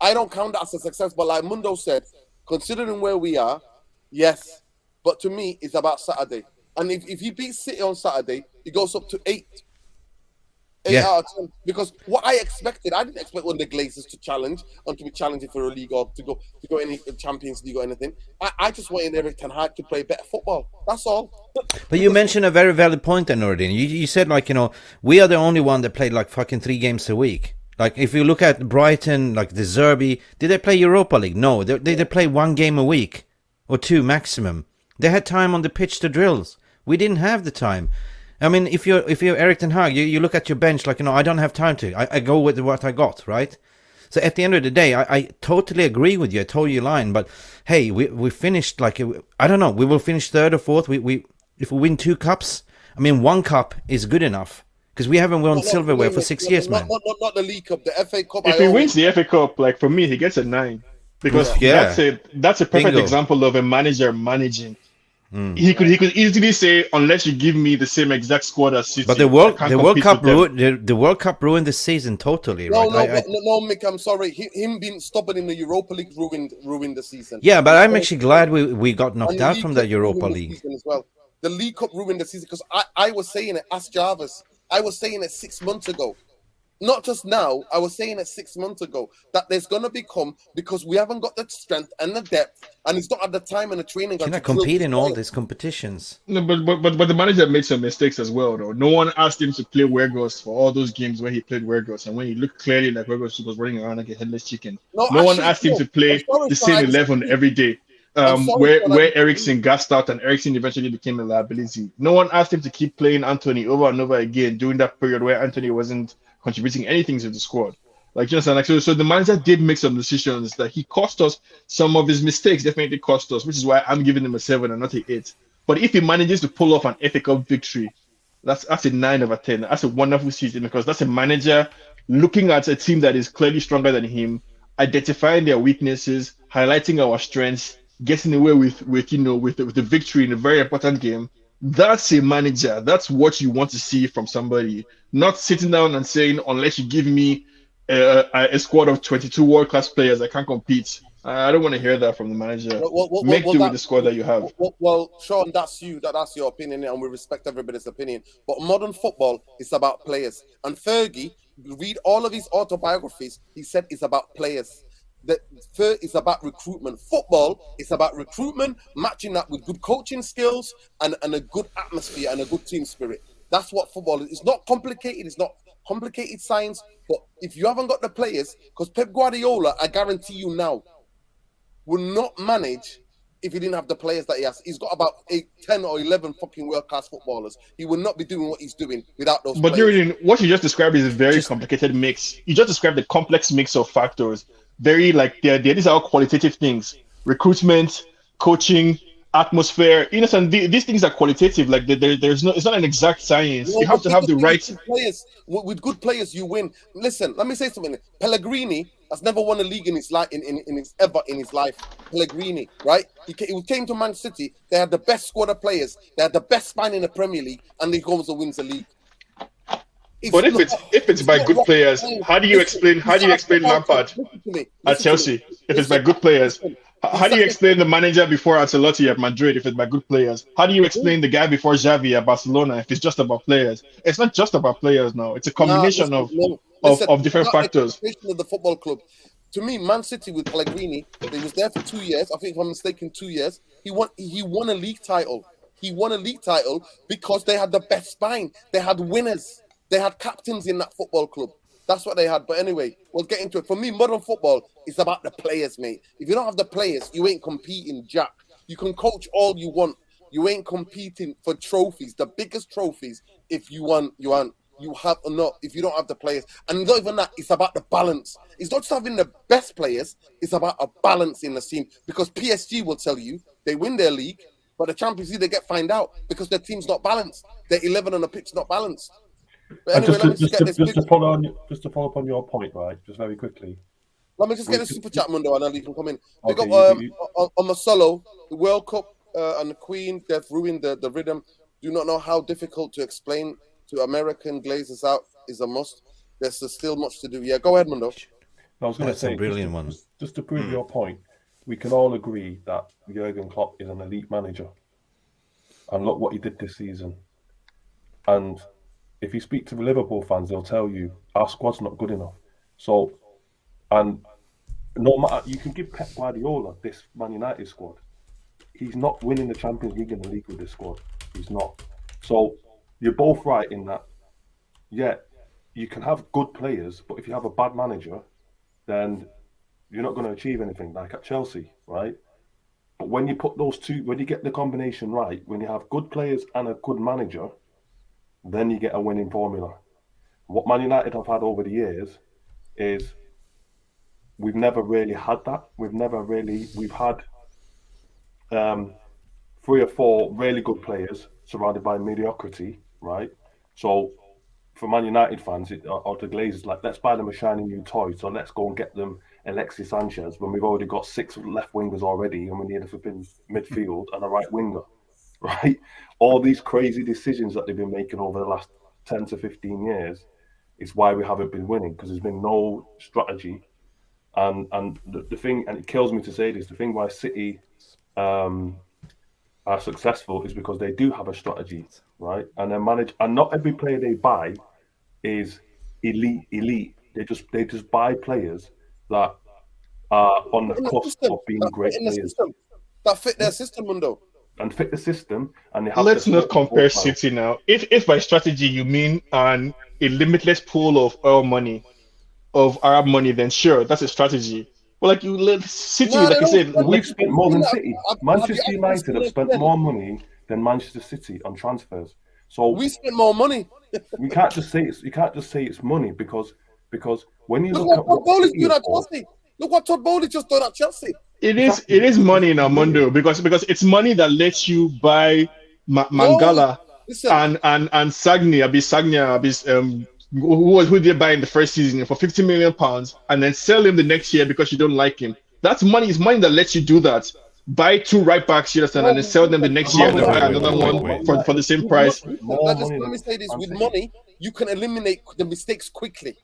[SPEAKER 1] I don't count that as a success, but like Mundo said, considering where we are, yes. But to me, it's about Saturday. And if he beats City on Saturday, he goes up to 8. 8
[SPEAKER 2] Yeah.
[SPEAKER 1] out of 10. Because what I expected, I didn't expect one of the Glazers to challenge and to be challenging for a league or to go any Champions League or anything. I just wanted Erik Ten Hag to play better football. That's all.
[SPEAKER 2] But you mentioned a very valid point there, Nordin. You said, like, we are the only one that played like fucking 3 games a week. Like, if you look at Brighton, like the Zerbi, did they play Europa League? No, they play 1 game a week or 2 maximum. They had time on the pitch to drills. We didn't have the time. I mean, if you're Erik Ten Hag, you look at your bench like, I don't have time to. I go with what I got, right? So at the end of the day, I totally agree with you. I told you line, but hey, we finished like, I don't know, we will finish 3rd or 4th. If we win 2 cups, I mean, 1 cup is good enough because we haven't won silverware for 6 years, man.
[SPEAKER 1] Not the League Cup, the FA Cup.
[SPEAKER 4] If he wins the FA Cup, like for me, he gets a 9 because
[SPEAKER 2] Yeah.
[SPEAKER 4] that's a perfect
[SPEAKER 2] Bingo.
[SPEAKER 4] example of a manager managing. He could easily say, unless you give me the same exact squad as City,
[SPEAKER 2] But the World Cup the World Cup ruined the season totally, right?
[SPEAKER 1] No, Mick, I'm sorry. Him being stubborn in the Europa League ruined the season.
[SPEAKER 2] Yeah, but I'm actually glad we got knocked out from the Europa
[SPEAKER 1] ruined
[SPEAKER 2] League.
[SPEAKER 1] The season as well. The League Cup ruined the season because I was saying it. Ask Jarvis. I was saying it 6 months ago. Not just now, I was saying it 6 months ago that there's going to become, because we haven't got the strength and the depth, and he's not had the time and the training.
[SPEAKER 2] Cannot compete in all these competitions.
[SPEAKER 4] No, but the manager made some mistakes as well, though. No one asked him to play Weghorst for all those games where he played Weghorst, and when he looked clearly like Weghorst was running around like a headless chicken. No one asked him to play the same 11 every day. Where Eriksen gassed out and Eriksen eventually became a liability. No one asked him to keep playing Anthony over and over again during that period where Anthony wasn't contributing anything to the squad. Like, you understand? Like, so the manager did make some decisions that he cost us. Some of his mistakes definitely cost us, which is why I'm giving him a 7 and not a 8. But if he manages to pull off an FA Cup victory, that's a 9 over 10. That's a wonderful season because that's a manager looking at a team that is clearly stronger than him, identifying their weaknesses, highlighting our strengths, getting away with the victory in a very important game. That's a manager. That's what you want to see from somebody. Not sitting down and saying, unless you give me a squad of 22 world-class players, I can't compete. I don't want to hear that from the manager. Make do with the squad that you have.
[SPEAKER 1] Well, Sean, that's you. That's your opinion, and we respect everybody's opinion. But modern football is about players. And Fergie, read all of his autobiographies, he said it's about players. That is about recruitment. Football is about recruitment, matching that with good coaching skills and a good atmosphere and a good team spirit. That's what football is. It's not complicated. It's not complicated science. But if you haven't got the players, because Pep Guardiola, I guarantee you now, will not manage if he didn't have the players that he has. He's got about 8, 10 or 11 fucking world-class footballers. He will not be doing what he's doing without those players.
[SPEAKER 4] But what you just described is a very complicated mix. You just described the complex mix of factors. Very these are all qualitative things: recruitment, coaching, atmosphere. You know, these things are qualitative. Like there's no, it's not an exact science. You have to have the right
[SPEAKER 1] players. With good players, you win. Listen, let me say something. Pellegrini has never won a league in his life, in his life. Pellegrini, right? He came to Man City. They had the best squad of players. They had the best spine in the Premier League, and he comes and wins the league.
[SPEAKER 4] But if it's by good players, how do you explain Lampard at Chelsea? If it's by good players, how do you explain the manager before Ancelotti at Madrid? If it's by good players, how do you explain the guy before Xavi at Barcelona? If it's just about players, it's not just about players now. It's a combination of different factors.
[SPEAKER 1] Of the football club. To me, Man City with Pellegrini, he was there for 2 years. I think, if I'm mistaken, 2 years. He won a league title. He won a league title because they had the best spine. They had winners. They had captains in that football club. That's what they had. But anyway, we'll get into it. For me, modern football is about the players, mate. If you don't have the players, you ain't competing, Jack. You can coach all you want. You ain't competing for trophies, the biggest trophies. If you have or not. If you don't have the players, and not even that, it's about the balance. It's not just having the best players. It's about a balance in the team. Because PSG will tell you they win their league, but the Champions League they get fined out because their team's not balanced. Their 11 on the pitch not balanced. But anyway,
[SPEAKER 5] just to follow up on your point, right? Just very quickly.
[SPEAKER 1] Let me just get a super chat, Mundo, and then you can come in. We got on Marcelo, the World Cup and the Queen, they've ruined the rhythm. Do not know how difficult to explain to American glazers out is a must. There's still much to do. Yeah, go ahead, Mundo.
[SPEAKER 5] I was going to say,
[SPEAKER 2] brilliant one.
[SPEAKER 5] Just to prove your point, we can all agree that Jurgen Klopp is an elite manager. And look what he did this season. And if you speak to the Liverpool fans, they'll tell you our squad's not good enough. So, and no matter, you can give Pep Guardiola this Man United squad. He's not winning the Champions League in the league with this squad. He's not. So you're both right in that. Yeah, you can have good players, but if you have a bad manager, then you're not going to achieve anything. Like at Chelsea, right? But when you put those two, when you get the combination right, when you have good players and a good manager, then you get a winning formula. What Man United have had over the years is we've never really had that. We've had 3 or 4 really good players surrounded by mediocrity, right? So for Man United fans or the Glazers, like, let's buy them a shiny new toy. So let's go and get them Alexis Sanchez when we've already got 6 left wingers already and we need a flipping midfield and a right winger, right? All these crazy decisions that they've been making over the last 10 to 15 years is why we haven't been winning, because there's been no strategy. And the thing, and it kills me to say this, the thing why City are successful is because they do have a strategy, right? And they manage, and not every player they buy is elite. They just buy players that are on the cusp of being great players.
[SPEAKER 1] That fit their system, Mundo.
[SPEAKER 5] And fit the system, and they have.
[SPEAKER 4] Let's not compare City now. If by strategy you mean a limitless pool of oil money, of Arab money, then sure, that's a strategy. But like you let City, like you said,
[SPEAKER 5] we've spent more than City. Manchester United have spent more money than Manchester City on transfers. So
[SPEAKER 1] we spent more money.
[SPEAKER 5] You can't just say it's money because when you
[SPEAKER 1] look
[SPEAKER 5] at
[SPEAKER 1] what Bowley's doing at Chelsea. Look what Todd Bowley just done at Chelsea.
[SPEAKER 4] It is money in Armando because it's money that lets you buy Mangala and Sagna, who they buy in the first season for £50 million and then sell him the next year because you don't like him. That's money. It's money that lets you do that. Buy 2 right backs, and then sell them the next year and then buy another one for the same price.
[SPEAKER 1] Let me say this: with money, you can eliminate the mistakes quickly.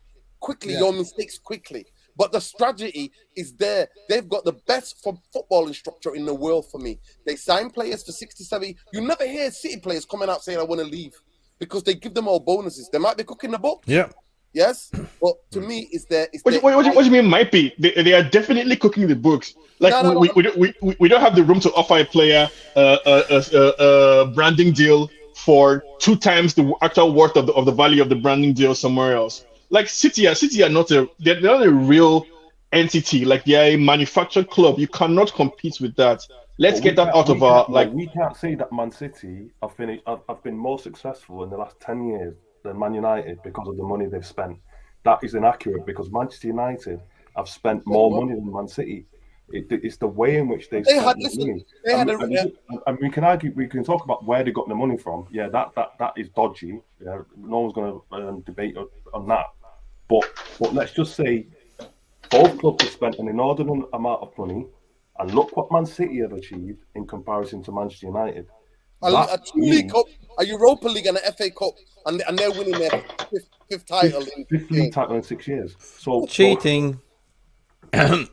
[SPEAKER 1] Your mistakes quickly. But the strategy is there. They've got the best footballing structure in the world for me. They sign players for 67. You never hear City players coming out saying, I want to leave, because they give them all bonuses. They might be cooking the books.
[SPEAKER 2] Yeah.
[SPEAKER 1] Yes, but to me,
[SPEAKER 4] what do you mean might be? They are definitely cooking the books. Like we don't have the room to offer a player a branding deal for 2 times the actual worth of the value of the branding deal somewhere else. Like City are not they're not a real entity. Like they're a manufactured club. You cannot compete with that. Let's get that out of our like.
[SPEAKER 5] We can't say that Man City have been more successful in the last 10 years than Man United because of the money they've spent. That is inaccurate because Manchester United have spent more money than Man City. It's the way in which they've spent money. And we can argue, we can talk about where they got the money from. Yeah, that is dodgy. Yeah, no one's going to debate on that. But let's just say both clubs have spent an inordinate amount of money, and look what Man City have achieved in comparison to Manchester United.
[SPEAKER 1] A 2 League Cup, a Europa League, and an FA Cup, and they're winning their fifth title.
[SPEAKER 5] Fifth league title in 6 years. So
[SPEAKER 2] cheating. Did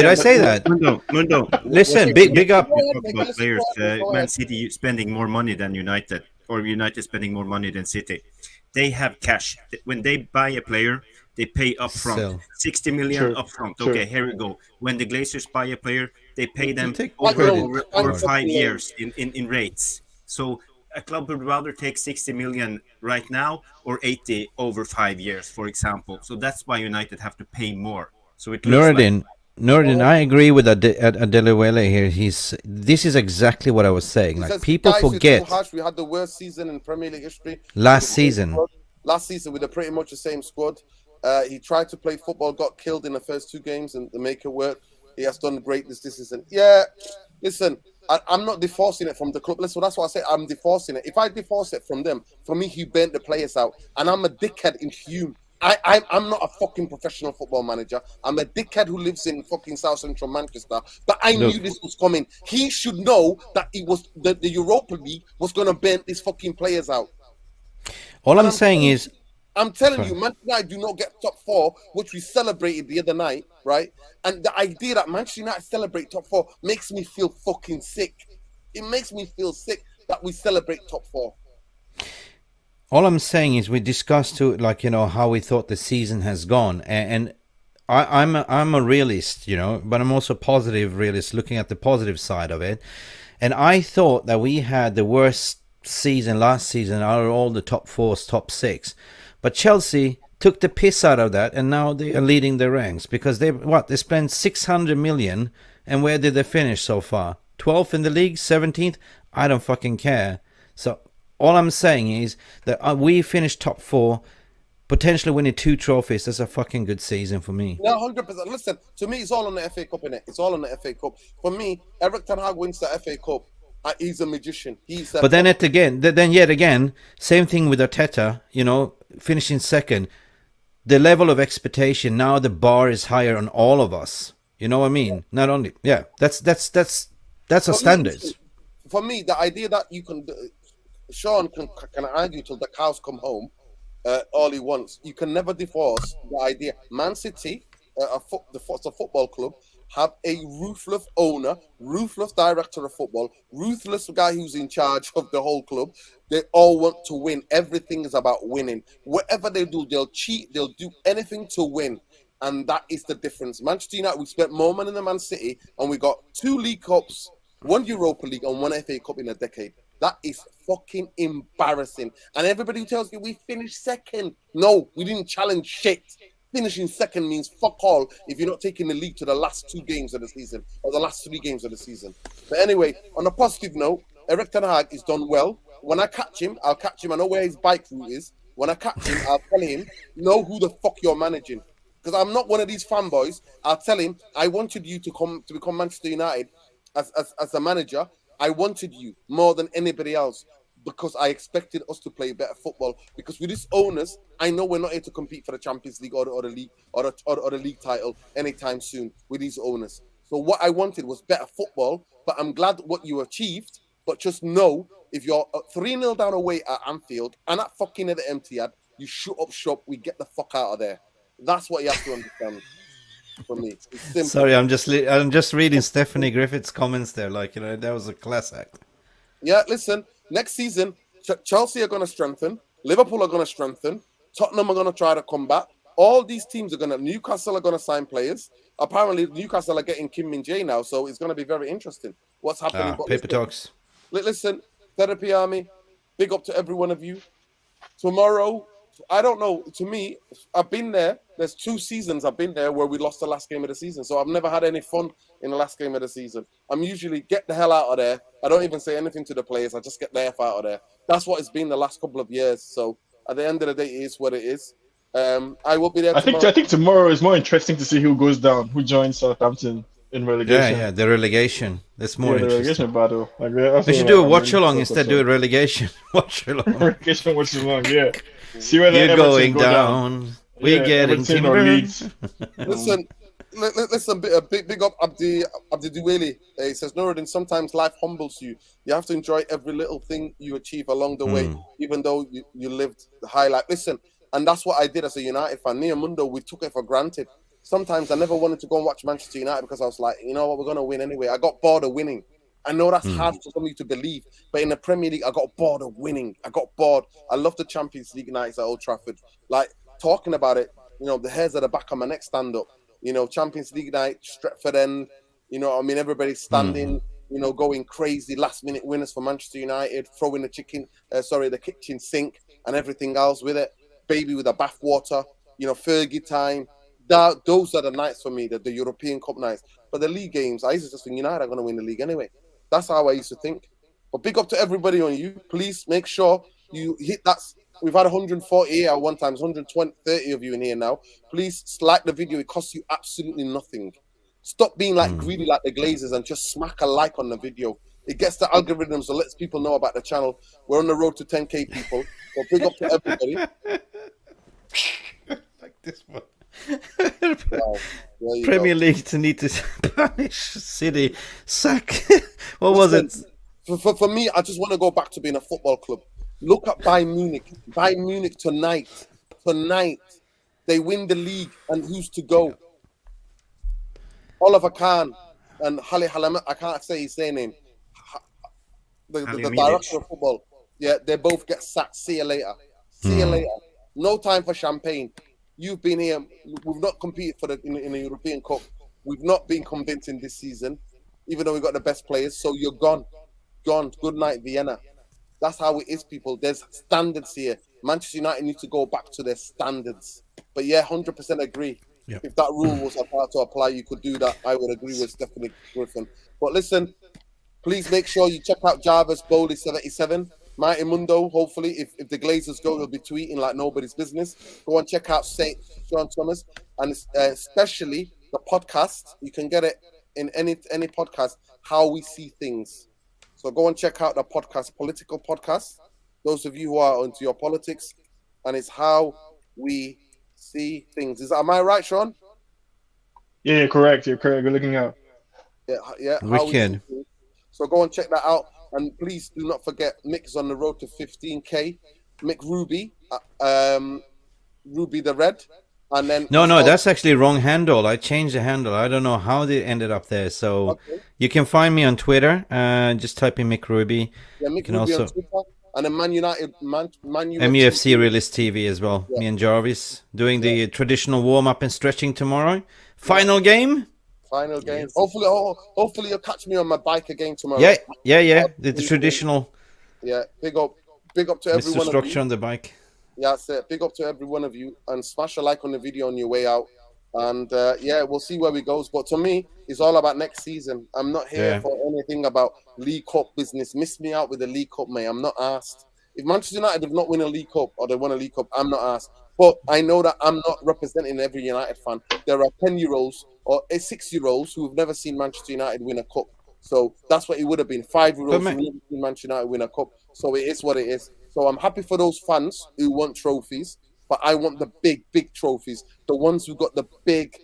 [SPEAKER 2] I say that?
[SPEAKER 3] Mundo.
[SPEAKER 2] Listen, big up.
[SPEAKER 3] About players, Man City spending more money than United, or United spending more money than City. They have cash. When they buy a player, they pay up front. 60 million up front. Okay, here we go. When the Glazers buy a player, they pay them over 5 years in rates. So a club would rather take 60 million right now or 80 over 5 years, for example. So that's why United have to pay more. So it looks
[SPEAKER 2] Nordin, I agree with Adelewele here. This is exactly what I was saying. Like, people forget.
[SPEAKER 1] We had the worst season in Premier League history.
[SPEAKER 2] Last season
[SPEAKER 1] with pretty much the same squad. He tried to play football, got killed in the first 2 games, and to make it work, he has done great this season. Yeah, listen, I'm not divorcing it from the club. Listen, that's what I say. I'm divorcing it. If I divorce it from them, for me, he burnt the players out, and I'm a dickhead in Hume. I'm not a fucking professional football manager. I'm a dickhead who lives in fucking South Central Manchester. But I knew this was coming. He should know that it was the Europa League was going to burn these fucking players out.
[SPEAKER 2] All I'm saying is,
[SPEAKER 1] I'm telling you, Manchester United do not get top 4, which we celebrated the other night, right? And the idea that Manchester United celebrate top 4 makes me feel fucking sick. It makes me feel sick. that we celebrate top 4.
[SPEAKER 2] All I'm saying is we discussed to like how we thought the season has gone, and I'm a realist, but I'm also a positive realist, looking at the positive side of it. And I thought that we had the worst season last season out of all the top 4s, top 6, but Chelsea took the piss out of that, and now they are leading the ranks because they spent 600 million, and where did they finish so far? 12th in the league, 17th. I don't fucking care. So all I'm saying is that we finished top 4, potentially winning 2 trophies. That's a fucking good season for me.
[SPEAKER 1] No, 100%. Listen, to me, it's all on the FA Cup, innit? It's all on the FA Cup. For me, Eric Ten Hag wins the FA Cup. He's a magician.
[SPEAKER 2] But then yet again, same thing with Arteta. Finishing second. The level of expectation now, the bar is higher on all of us. You know what I mean? Not only, that's our standards.
[SPEAKER 1] For me, the idea that you can, Sean can argue till the cows come home. All he wants. You can never divorce the idea. Man City, a football club, have a ruthless owner, ruthless director of football, ruthless guy who's in charge of the whole club. They all want to win. Everything is about winning. Whatever they do, they'll cheat. They'll do anything to win. And that is the difference. Manchester United, we spent more money than Man City, and we got 2 League Cups, 1 Europa League, and 1 FA Cup in a decade. That is fucking embarrassing. And everybody who tells you we finished second. No, we didn't challenge shit. Finishing second means fuck all if you're not taking the league to the last 2 games of the season or the last 3 games of the season. But anyway, on a positive note, Eric Ten Hag is done well. When I catch him, I'll catch him. I know where his bike route is. When I catch him, I'll tell him, know who the fuck you're managing. Because I'm not one of these fanboys. I'll tell him, I wanted you to become Manchester United as a manager. I wanted you more than anybody else because I expected us to play better football. Because with these owners, I know we're not here to compete for the Champions League or the league or the league title anytime soon with these owners. So what I wanted was better football. But I'm glad what you achieved. But just know if you're 3-0 down away at Anfield and at fucking at the Etihad, you shut up shop. We get the fuck out of there. That's what you have to understand. For me, it's simple.
[SPEAKER 2] Sorry, I'm just reading Stephanie Griffith's comments there. That was a class act.
[SPEAKER 1] Yeah, listen. Next season, Chelsea are going to strengthen. Liverpool are going to strengthen. Tottenham are going to try to come back. All these teams are going to. Newcastle are going to sign players. Apparently, Newcastle are getting Kim Min-jae now, so it's going to be very interesting. What's happening?
[SPEAKER 2] Paper talks.
[SPEAKER 1] Listen, Therapy Army. Big up to every one of you. Tomorrow. I don't know. To me, I've been there. There's 2 seasons I've been there where we lost the last game of the season. So I've never had any fun in the last game of the season. I'm usually get the hell out of there. I don't even say anything to the players. I just get the F out of there. That's what it's been the last couple of years. So at the end of the day, it is what it is. I will be there tomorrow.
[SPEAKER 4] I think tomorrow is more interesting to see who goes down, who joins Southampton in relegation.
[SPEAKER 2] Yeah, the relegation. That's more interesting.
[SPEAKER 4] The relegation battle.
[SPEAKER 2] We should do a watch-along instead. Do a relegation watch-along.
[SPEAKER 4] Relegation watch-along, yeah. See whether
[SPEAKER 2] you're
[SPEAKER 4] Everton
[SPEAKER 2] going
[SPEAKER 4] go
[SPEAKER 2] down. We're getting timber.
[SPEAKER 1] Listen, big up Abdi Duweli. He says, Nuruddin, sometimes life humbles you. You have to enjoy every little thing you achieve along the way, even though you lived the highlight. Listen, and that's what I did as a United fan. Nia Mundo, we took it for granted. Sometimes I never wanted to go and watch Manchester United because I was like, you know what, we're going to win anyway. I got bored of winning. I know that's hard for somebody to believe, but in the Premier League, I got bored of winning. I got bored. I love the Champions League nights at Old Trafford. Like, talking about it, the hairs at the back of my neck stand up. Champions League night, Stretford End, everybody's standing, going crazy, last-minute winners for Manchester United, throwing the kitchen sink and everything else with it. Baby with the bath water, Fergie time. Those are the nights for me, the European Cup nights. But the league games, I used to just think United are going to win the league anyway. That's how I used to think. But big up to everybody on you. Please make sure you hit that. We've had 140 here at one time, 130 of you in here now. Please like the video. It costs you absolutely nothing. Stop being greedy like the Glazers and just smack a like on the video. It gets the algorithms, so lets people know about the channel. We're on the road to 10K people. So big up to everybody.
[SPEAKER 2] Like this one.
[SPEAKER 1] Wow.
[SPEAKER 2] Premier League to need to punish City. Sack. What was it?
[SPEAKER 1] For me, I just want to go back to being a football club. Look at Bayern Munich. Bayern Munich tonight. They win the league, and who's to go? Oliver Kahn and Halle Hallam. I can't say his surname. the director of football. Yeah, they both get sacked. See you later. See you later. No time for champagne. You've been here. We've not competed for in the European Cup. We've not been convincing this season, even though we got the best players. So you're gone. Gone. Good night, Vienna. That's how it is, people. There's standards here. Manchester United need to go back to their standards. But yeah, 100% agree.
[SPEAKER 2] Yep.
[SPEAKER 1] If that rule was about to apply, you could do that. I would agree with Stephanie Griffin. But listen, please make sure you check out Jarvis Bowley 77. Mighty Mundo, hopefully, if the Glazers go, he'll be tweeting like nobody's business. Go and check out St. Sean Thomas, and especially the podcast. You can get it in any podcast, How We See Things. So go and check out the podcast, political podcast. Those of you who are into your politics, and it's How We See Things. Am I right, Sean?
[SPEAKER 4] Yeah, you're correct. You're correct. Good looking out.
[SPEAKER 1] Yeah.
[SPEAKER 2] Wicked.
[SPEAKER 1] So go and check that out. And please do not forget, Mick's on the road to 15K. Mick Ruby, Ruby the Red. And then
[SPEAKER 2] No, that's actually wrong handle. I changed the handle. I don't know how they ended up there. So you can find me on Twitter. Just type in Mick Ruby.
[SPEAKER 1] Yeah, Mick Ruby also on Twitter. And then Man United,
[SPEAKER 2] MUFC Realist TV as well. Yeah. Me and Jarvis doing the traditional warm-up and stretching tomorrow. Final game.
[SPEAKER 1] Yes. Hopefully you'll catch me on my bike again tomorrow.
[SPEAKER 2] Yeah. The traditional.
[SPEAKER 1] Yeah, big up to everyone.
[SPEAKER 2] Mr. Structure on the bike.
[SPEAKER 1] Yeah, that's it. Big up to every one of you, and smash a like on the video on your way out. And we'll see where we goes. But to me, it's all about next season. I'm not here for anything about League Cup business. Miss me out with the League Cup, mate. I'm not asked. If Manchester United have not won a League Cup or they won a League Cup, I'm not asked. But I know that I'm not representing every United fan. There are 10-year-olds or 6-year-olds who have never seen Manchester United win a cup. So that's what it would have been. 5-year-olds who never seen Manchester United win a cup. So it is what it is. So I'm happy for those fans who want trophies, but I want the big trophies. The ones who got the big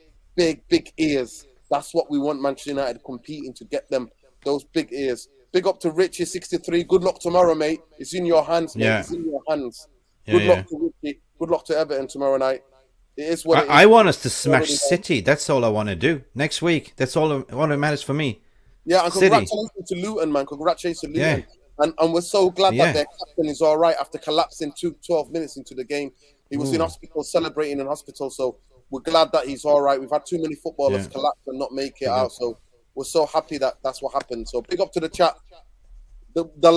[SPEAKER 1] ears. That's what we want Manchester United competing to get them, those big ears. Big up to Richie 63. Good luck tomorrow, mate. It's in your hands, mate. It's in your hands. Good luck to Richie. Good luck to Everton tomorrow night. It is what it is.
[SPEAKER 2] I want us to smash City. That's all I want to do. Next week. That's all that matters for me.
[SPEAKER 1] Yeah, and congratulations to Luton, man. Congratulations to Luton. Yeah. And we're so glad that their captain is all right after collapsing 12 minutes into the game. He was in hospital, celebrating in hospital. So we're glad that he's all right. We've had too many footballers collapse and not make it out. So we're so happy that that's what happened. So big up to the chat. The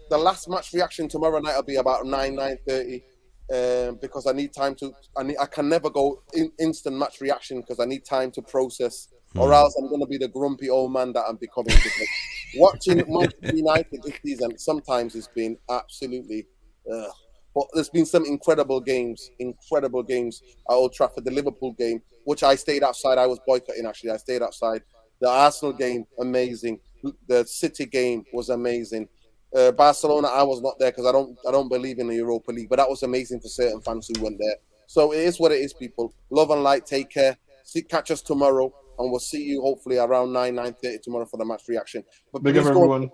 [SPEAKER 1] last match reaction tomorrow night will be about 9:30. Because I need time to. I can never go instant match reaction because I need time to process, or else I'm going to be the grumpy old man that I'm becoming. Because watching Manchester United this season sometimes has been absolutely. But there's been some incredible games at Old Trafford. The Liverpool game, which I stayed outside. I was boycotting actually. I stayed outside. The Arsenal game, amazing. The City game was amazing. Barcelona, I was not there because I don't believe in the Europa League, but that was amazing for certain fans who went there. So it is what it is, people. Love and light. Take care. Catch us tomorrow, and we'll see you hopefully around 9:30 tomorrow for the match reaction. But
[SPEAKER 4] big up, everyone.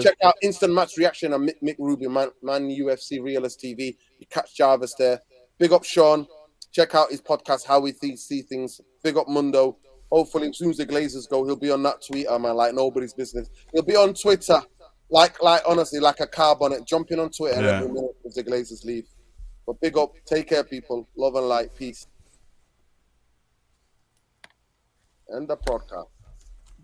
[SPEAKER 1] Check out instant match reaction and Mick Ruby, Man UFC Realist TV. You catch Jarvis there. Big up Sean. Check out his podcast, How We See Things. Big up Mundo. Hopefully, as soon as the Glazers go, he'll be on that Twitter, man, like nobody's business. He'll be on Twitter. Like honestly, like a car bonnet, jumping on Twitter every minute as the Glazers leave. But big up, take care, people. Love and light, peace. End the podcast.